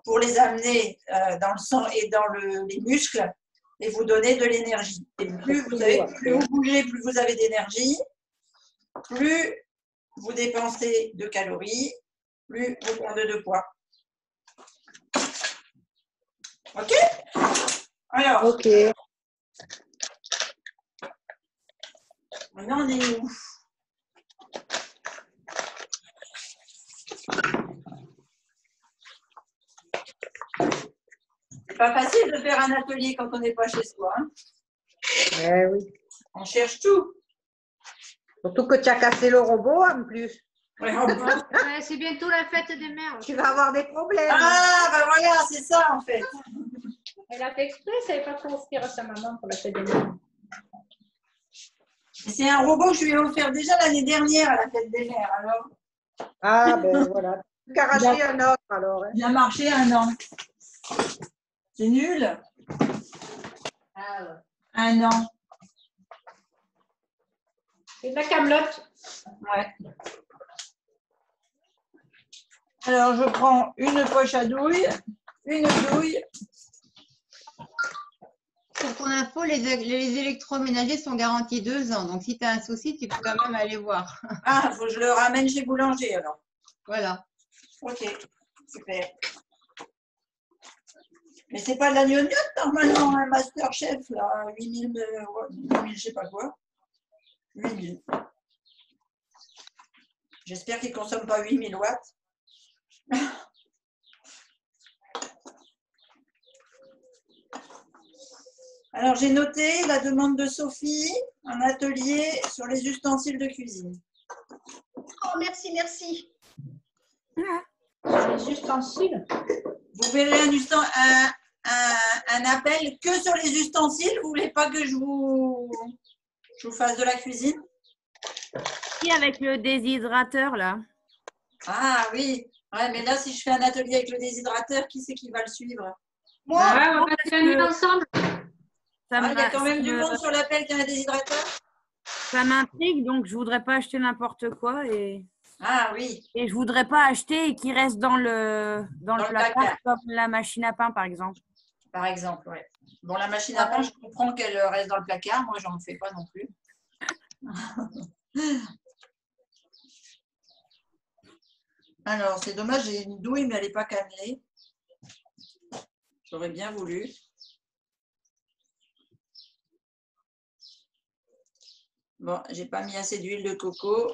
pour les amener dans le sang et dans les muscles et vous donner de l'énergie. Et plus vous bougez, plus vous avez d'énergie, plus vous dépensez de calories, plus vous perdez de poids. Ok? Alors. Ok. Maintenant, on est où? C'est pas facile de faire un atelier quand on n'est pas chez soi. Hein? Oui. On cherche tout. Surtout que tu as cassé le robot en plus. Ouais, c'est bientôt la fête des mères. Tu vas avoir des problèmes. Ah, ben voilà, c'est ça en fait. Elle a fait exprès, elle ne savait pas quoi offrir à sa maman pour la fête des mères. C'est un robot que je lui ai offert déjà l'année dernière à la fête des mères. Alors. Ah, ben voilà. Tu as racheté un autre alors. Hein. Il a marché 1 an. C'est nul. Ah ouais. 1 an. C'est de la camelote. Ouais. Alors, je prends une poche à douille, une douille. Pour ton info, les électroménagers sont garantis 2 ans. Donc, si tu as un souci, tu peux quand même aller voir. Ah, il faut que je le ramène chez Boulanger alors. Voilà. Ok, super. Mais c'est pas de la gnognotte normalement, un Masterchef, là, 8000, 8000, je sais pas quoi. 8000. J'espère qu'il ne consomme pas 8000 watts. Alors, j'ai noté la demande de Sophie, un atelier sur les ustensiles de cuisine. Oh, merci, merci. Les ustensiles. Vous verrez un appel que sur les ustensiles. Vous voulez pas que je vous fasse de la cuisine? Si, avec le déshydrateur, là. Ah oui. Ouais, mais là, si je fais un atelier avec le déshydrateur, qui c'est qui va le suivre? Moi, on va se faire ensemble. Il y a quand même du monde sur l'appel qui a un déshydrateur? Ça m'intrigue, donc je voudrais pas acheter n'importe quoi. Ah oui. Et je voudrais pas acheter et qu'il reste dans le placard, comme la machine à pain, par exemple. Par exemple, oui. Bon, la machine à pain, je comprends qu'elle reste dans le placard. Moi, j'en fais pas non plus. Alors, c'est dommage, j'ai une douille, mais elle n'est pas cannelée. J'aurais bien voulu. Bon, j'ai pas mis assez d'huile de coco.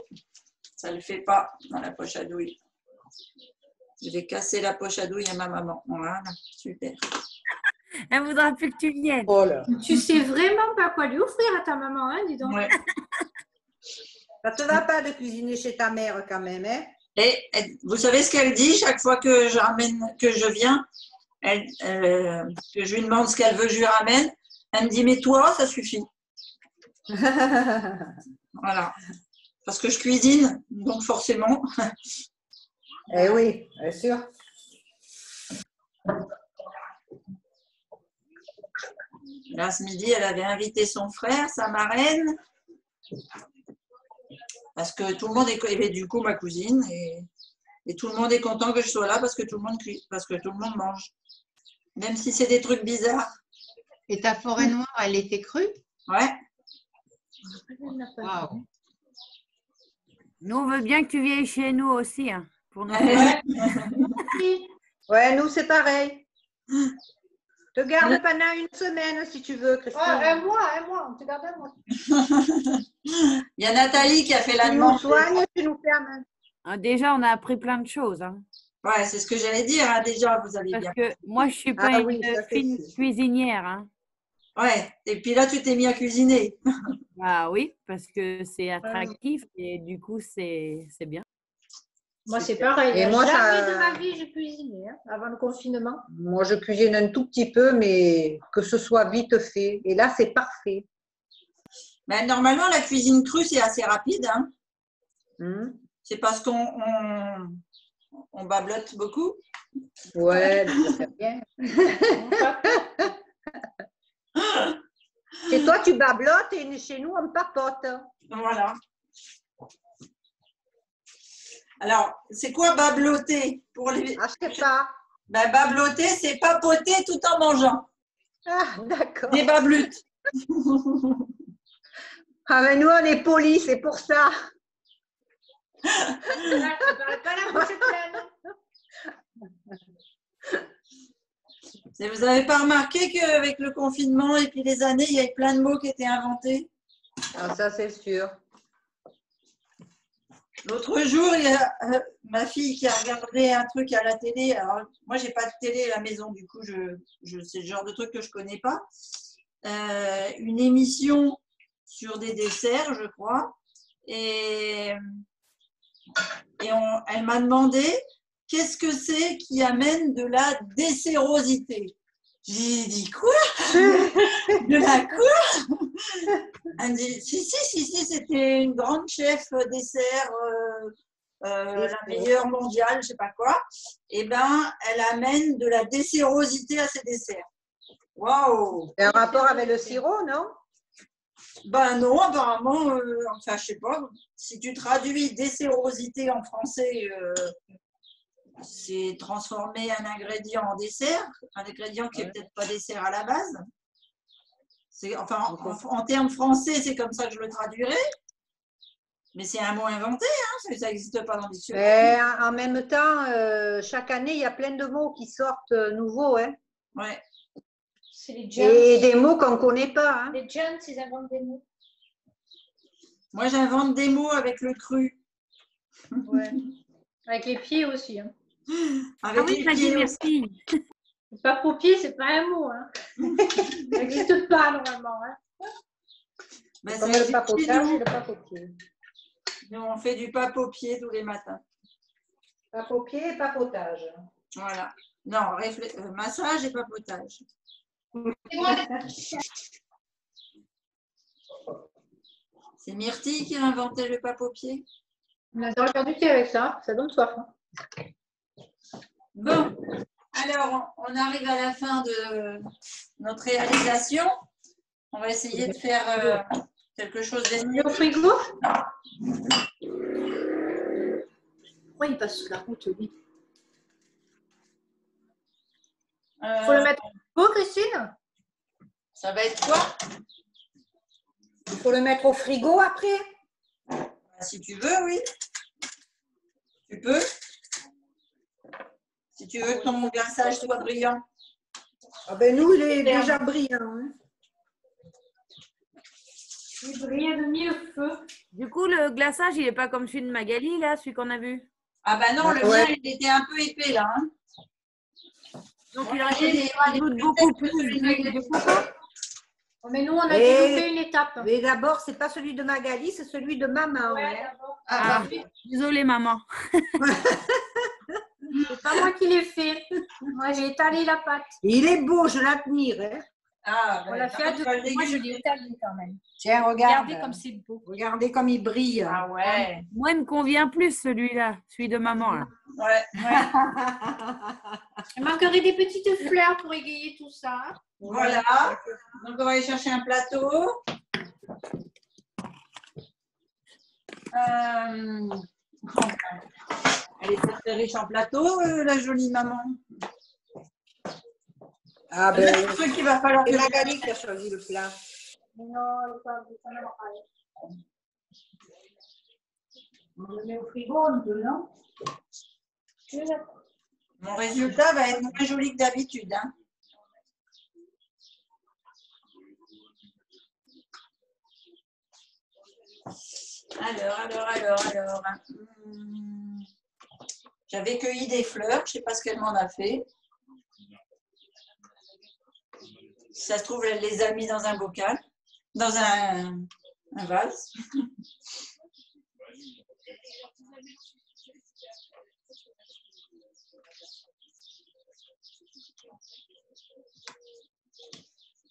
Ça ne le fait pas dans la poche à douille. Je vais casser la poche à douille à ma maman. Voilà, super. Elle ne voudra plus que tu viennes. Oh là. Tu sais vraiment pas quoi lui offrir à ta maman, hein, dis donc. Ouais. Ça te va pas de cuisiner chez ta mère quand même, hein? Et vous savez ce qu'elle dit chaque fois que je viens, que je lui demande ce qu'elle veut que je lui ramène, elle me dit mais toi, ça suffit. Voilà. Parce que je cuisine, donc forcément. Eh oui, bien sûr. Là, ce midi, elle avait invité son frère, sa marraine, parce que tout le monde est, du coup, ma cousine, et tout le monde est content que je sois là parce que tout le monde cuit, parce que tout le monde mange. Même si c'est des trucs bizarres. Et ta forêt noire, elle était crue? Ouais. Wow. Nous, on veut bien que tu viennes chez nous aussi. Hein, pour nous. Ouais, nous, c'est pareil. Te garde pendant une semaine si tu veux, Christine. Un mois, on te garde un mois. Il y a Nathalie qui a fait la Tu demande. nous soignes, tu nous permets. Déjà, on a appris plein de choses. Hein. Ouais, c'est ce que j'allais dire. Hein, déjà, vous avez Parce bien. que moi, je ne suis pas une fine cuisinière. Hein. Ouais, et puis là, tu t'es mis à cuisiner. Ah oui, parce que c'est attractif et du coup, c'est bien. Moi, c'est pareil. Et moi, jamais de ma vie, j'ai cuisiné hein, avant le confinement. Moi, je cuisine un tout petit peu, mais que ce soit vite fait. Et là, c'est parfait. Ben, normalement, la cuisine crue, c'est assez rapide. Hein. C'est parce qu'on bablote beaucoup. Ouais, c'est bien. Chez toi, tu bablotes et chez nous, on papote. Voilà. Alors, c'est quoi babloter pour les... Ah, je sais pas. Ben, babloter, c'est papoter tout en mangeant. Ah, d'accord. Des bablutes. Ah, mais nous, on est polis, c'est pour ça. Pas la bouche pleine. Vous n'avez pas remarqué qu'avec le confinement et puis les années, il y a eu plein de mots qui étaient inventés? Ah, ça, c'est sûr. L'autre jour, il y a ma fille qui a regardé un truc à la télé. Alors, moi, j'ai pas de télé à la maison, du coup, c'est le genre de truc que je connais pas. Une émission sur des desserts, je crois. Et elle m'a demandé qu'est-ce que c'est qui amène de la décérosité. J'ai dit quoi? De la quoi? Elle me dit si, c'était une grande chef dessert, la meilleure mondiale, je sais pas quoi. Et ben, elle amène de la décérosité à ses desserts. Waouh! C'est un rapport avec le sirop, non? Ben non, apparemment, enfin, je sais pas. Si tu traduis décérosité en français, c'est transformer un ingrédient en dessert, un ingrédient qui n'est peut-être pas dessert à la base. Enfin, en termes français, c'est comme ça que je le traduirais. Mais c'est un mot inventé, hein, ça n'existe pas dans le dictionnaire. En même temps, chaque année, il y a plein de mots qui sortent nouveaux. Hein. Ouais. C'est les gens. Et des mots qu'on ne connaît pas. Hein. Les gens, ils inventent des mots. Moi, j'invente des mots avec le cru. Ouais. Avec les pieds aussi. Hein. Avec oui, les pieds, merci. Papopier, c'est pas un mot. Hein. Ça n'existe pas normalement. Hein. Ben, comme le papotage et le papopier. Nous, on fait du papopier tous les matins. Papopier et papotage. Voilà. Non, massage et papotage. C'est Myrtille qui a inventé le papopier. On a déjà du thé avec ça, ça donne soif. Hein. Bon, alors on arrive à la fin de notre réalisation. On va essayer de faire quelque chose d'esthétique. Au frigo? Pourquoi il passe sous la route, lui? Faut le mettre au frigo, Christine? Ça va être quoi? Il faut le mettre au frigo après? Si tu veux, oui. Tu peux. Si tu veux que ton glaçage soit brillant. Ah ben nous, il est déjà brillant. Hein. Il brille de mille feux. Du coup, le glaçage, il n'est pas comme celui de Magali, là, celui qu'on a vu. Ah ben non, le mien, il était un peu épais, là. Hein. Donc, il rajoute beaucoup plus d'huile de coco. Mais nous, on a développé une étape. Mais d'abord, ce n'est pas celui de Magali, c'est celui de maman. Ouais, hein. Désolée, maman. C'est pas moi qui l'ai fait. Moi, j'ai étalé la pâte. Il est beau, je l'admire. Hein. Ah, on l'a fait à deux. Moi, je l'ai étalé quand même. Tiens, regarde. Regardez comme c'est beau. Regardez comme il brille. Ah ouais. Moi, il me convient plus celui-là, celui de maman. Là. Ouais. Il manquerait des petites fleurs pour égayer tout ça. Voilà. Donc, on va aller chercher un plateau. Elle est très riche en plateau, la jolie maman. Ah ben, c'est un truc qu'il va falloir c'est Magali qui a choisi le plat. Non, on le met au frigo, on peut, non? Mon résultat va être moins joli que d'habitude. Hein. Alors. J'avais cueilli des fleurs, je ne sais pas ce qu'elle m'en a fait. Si ça se trouve, elle les a mis dans un bocal, dans un vase.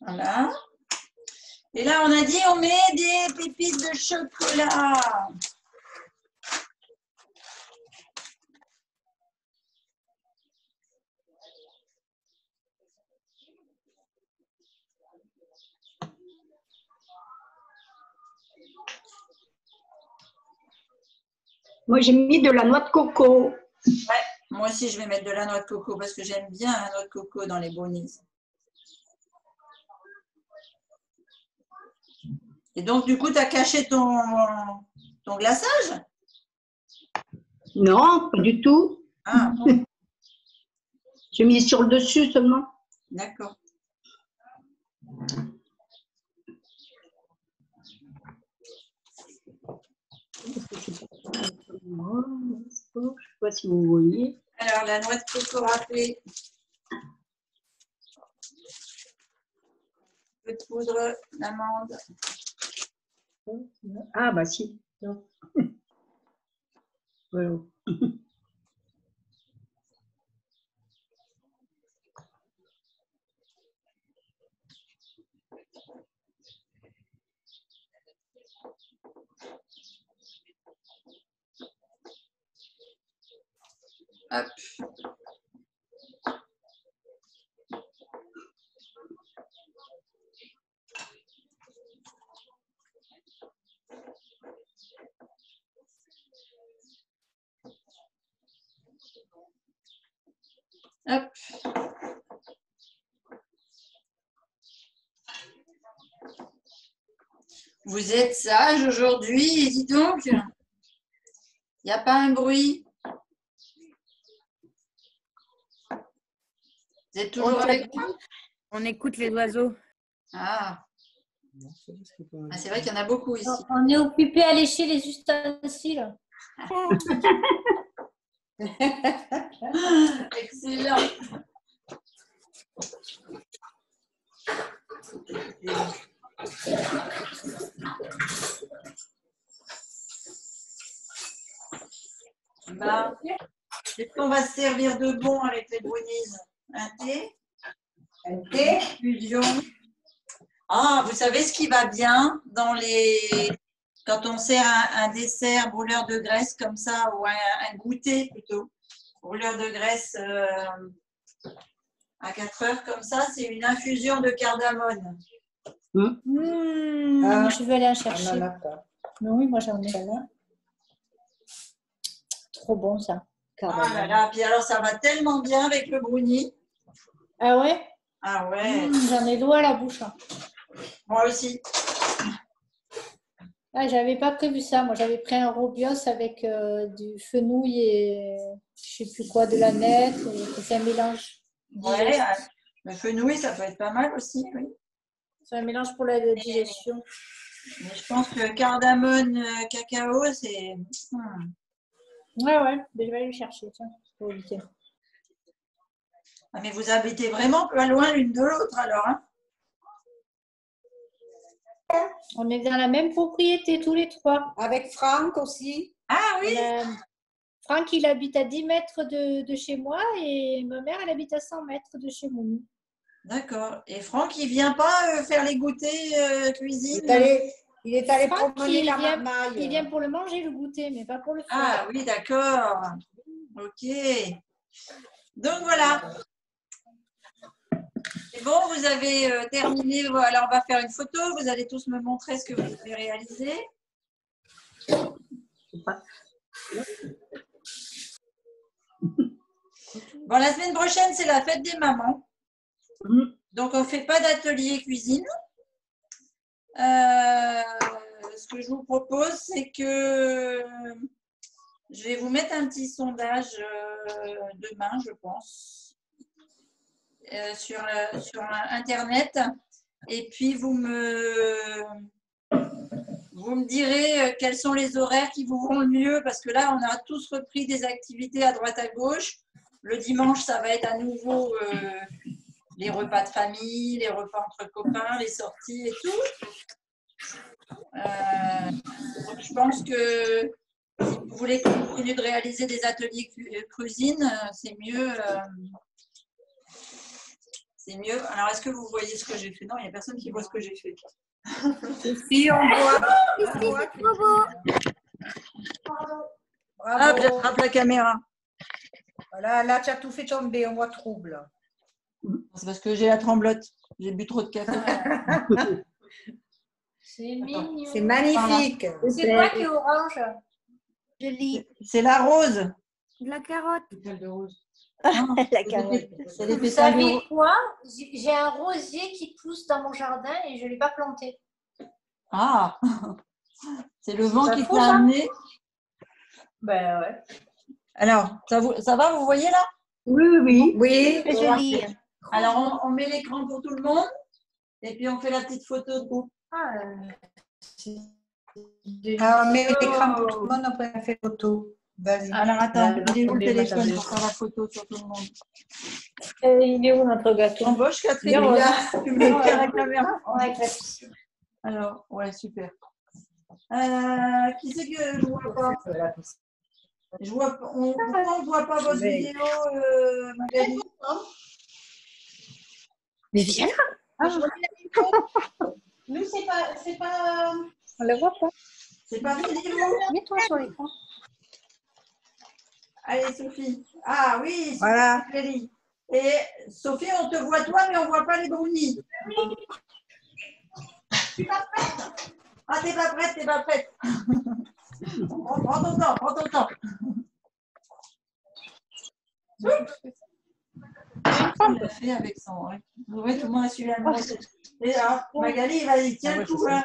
Voilà. Et là, on a dit, on met des pépites de chocolat. Moi, j'ai mis de la noix de coco. Ouais, moi aussi, je vais mettre de la noix de coco parce que j'aime bien la noix de coco dans les brownies. Et donc, du coup, tu as caché ton glaçage? Non, pas du tout. Ah, bon. J'ai mis sur le dessus seulement. D'accord. Je ne sais pas si vous voyez. Alors, la noix de coco râpée. Un peu de poudre d'amande. Ah, bah si. Voilà. Hop. Hop. Vous êtes sage aujourd'hui, dis donc. Il n'y a pas un bruit. Vous êtes toujours avec moi? On écoute les oiseaux. Ah. Ah, c'est vrai qu'il y en a beaucoup ici. On est occupé à lécher les ustensiles. Excellent. Bah, qu'est-ce qu'on va se servir de bon avec les brownies? Un thé? Un thé? Fusion. Ah, vous savez ce qui va bien dans les... quand on sert un dessert brûleur de graisse comme ça, ou un goûter plutôt, brûleur de graisse à 4 heures comme ça, c'est une infusion de cardamone. Je vais aller en chercher. Mais oui, moi j'en ai. Trop bon ça. Ah là là, puis alors ça va tellement bien avec le brownie. Ah ouais? Ah ouais. J'en ai l'eau à la bouche. Hein. Moi aussi. Ah, j'avais pas prévu ça. Moi, j'avais pris un robios avec du fenouil et je sais plus quoi, de la nette. C'est un mélange. Ouais, le fenouil, ça peut être pas mal aussi, oui. C'est un mélange pour la digestion. Mais je pense que cardamone, cacao, c'est... Ouais. Mais je vais aller le chercher, tiens, pour éviter. Ah, mais vous habitez vraiment pas loin l'une de l'autre, alors, hein? On est dans la même propriété, tous les trois. Avec Franck aussi. Ah oui. Franck, il habite à 10 mètres de chez moi et ma mère, elle habite à 100 mètres de chez moi. D'accord. Et Franck, il vient pas faire les goûters cuisine? Il est allé Franck, promener la marmaille. Il vient pour le manger, le goûter, mais pas pour le faire. Ah oui, d'accord. Ok. Donc voilà. C'est bon, vous avez terminé. Voilà, on va faire une photo. Vous allez tous me montrer ce que vous avez réalisé. Bon, la semaine prochaine, c'est la fête des mamans. Donc, on ne fait pas d'atelier cuisine. Ce que je vous propose, c'est que je vais vous mettre un petit sondage demain, je pense, sur Internet. Et puis, vous me direz quels sont les horaires qui vous vont le mieux, parce que là, on a tous repris des activités à droite à gauche. Le dimanche, ça va être à nouveau les repas de famille, les repas entre copains, les sorties et tout. Donc je pense que si vous voulez continuer de réaliser des ateliers cuisine, c'est mieux C'est mieux. Alors, est-ce que vous voyez ce que j'ai fait? Non, il n'y a personne qui voit ce que j'ai fait. Si, on voit. C'est trop beau. Bravo. Hop, j'attrape la caméra. Voilà, là, tu as tout fait tomber, on voit trouble. C'est parce que j'ai la tremblote. J'ai bu trop de café. C'est mignon. C'est magnifique. C'est quoi qui est orange? Joli. C'est la rose. De la carotte. La carotte. C'est les Vous pétales de savez rose. quoi? J'ai un rosier qui pousse dans mon jardin et je ne l'ai pas planté. Ah, c'est le vent pas qui faux, te l'a ça. amené. Ben ouais. Alors, ça va, vous voyez là? Oui. C'est joli. Alors, on met l'écran pour tout le monde et puis on fait la petite photo de groupe. Alors, mets l'écran pour tout le monde, après on fait photo. Vas-y. Alors, attends, Ouais, il est où le tomber, ma téléphone tablette. pour faire la photo sur tout le monde? Il est où notre gâteau? Embauche, Catherine. Bien, ouais. Tu me mets à la caméra? Avec la piscine. Alors, ouais, super. Qui c'est que je vois pas? Je vois, pourquoi on ne voit pas votre vidéo, Magali? Mais viens. Nous, c'est pas. On le voit pas. C'est pas fini, vous? Mets-toi sur l'écran. Allez, Sophie. Ah oui, Sophie, Voilà. Magali. Et Sophie, on te voit toi, mais on ne voit pas les brownies. Tu pas prête? Ah, t'es pas prête. Prends ton temps. Il l'a fait avec son. Ouais, tout le monde a suivi la même recette. Et là, Magali, vas-y, tiens le coup. Hein.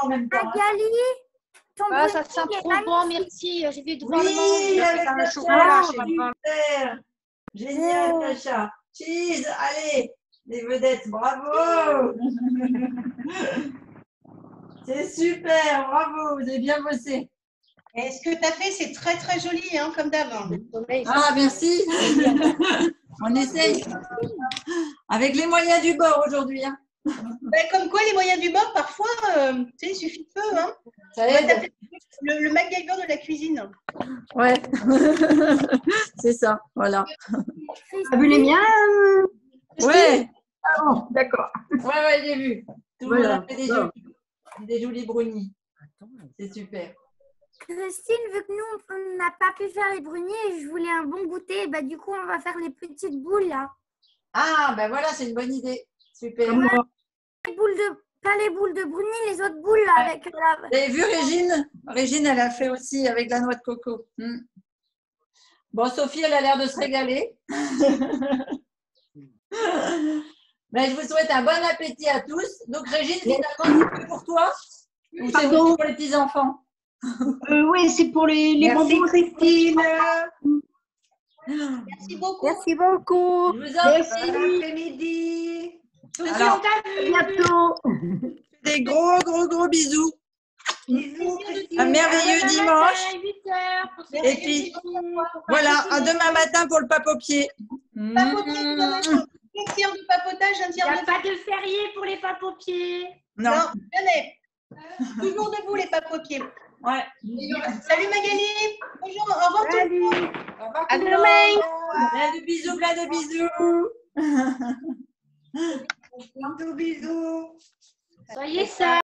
En même temps. Hein. Magali, ton Ah, ça brownie sent est trop magnifique. bon, merci. J'ai vu de voir le Oui, monde. avec Dans la le chocolat. super. Génial, Sacha. Cheese, allez, les vedettes, bravo. C'est super, bravo, vous avez bien bossé. Et ce que tu as fait, c'est très très joli, hein, comme d'hab. Ah, merci. On essaye. Avec les moyens du bord aujourd'hui. Hein. Ben, comme quoi, les moyens du bord, parfois, tu sais, il suffit de peu. Hein. Ça On va aide. t'appeler le MacGyver de la cuisine. Ouais, c'est ça, voilà. T'as vu les miens? Ouais, Ah bon, d'accord. ouais, j'ai vu. Tout le monde Voilà. a fait des jolis brownies. C'est super. Christine, vu que nous, on n'a pas pu faire les brownies et je voulais un bon goûter, bah, du coup, on va faire les petites boules là. Ah, ben voilà, c'est une bonne idée. Super. Les boules pas les boules de brownie, les autres boules là, avec la. Vous avez vu Régine? Régine, elle a fait aussi avec la noix de coco. Bon, Sophie, elle a l'air de se régaler. Ben, je vous souhaite un bon appétit à tous. Donc, Régine, finalement, c'est que pour toi ou c'est aussi pour les petits-enfants? Oui, c'est pour les bonbons. Christine. Merci beaucoup. Merci beaucoup. Je vous en Merci. Bon après-midi. Alors, À bientôt. des gros bisous. Un merveilleux dimanche. Et puis, voilà, à demain matin pour le papopier. Un tiers de papotage, un Il tiers n'y a de... pas de férié pour les papopiers. Non. Venez. Toujours debout, les papopiers. Ouais. Salut Magali. Bonjour, au revoir tout le monde. Au revoir, À tout le demain. monde. Plein de bisous. Bisous. Soyez sages.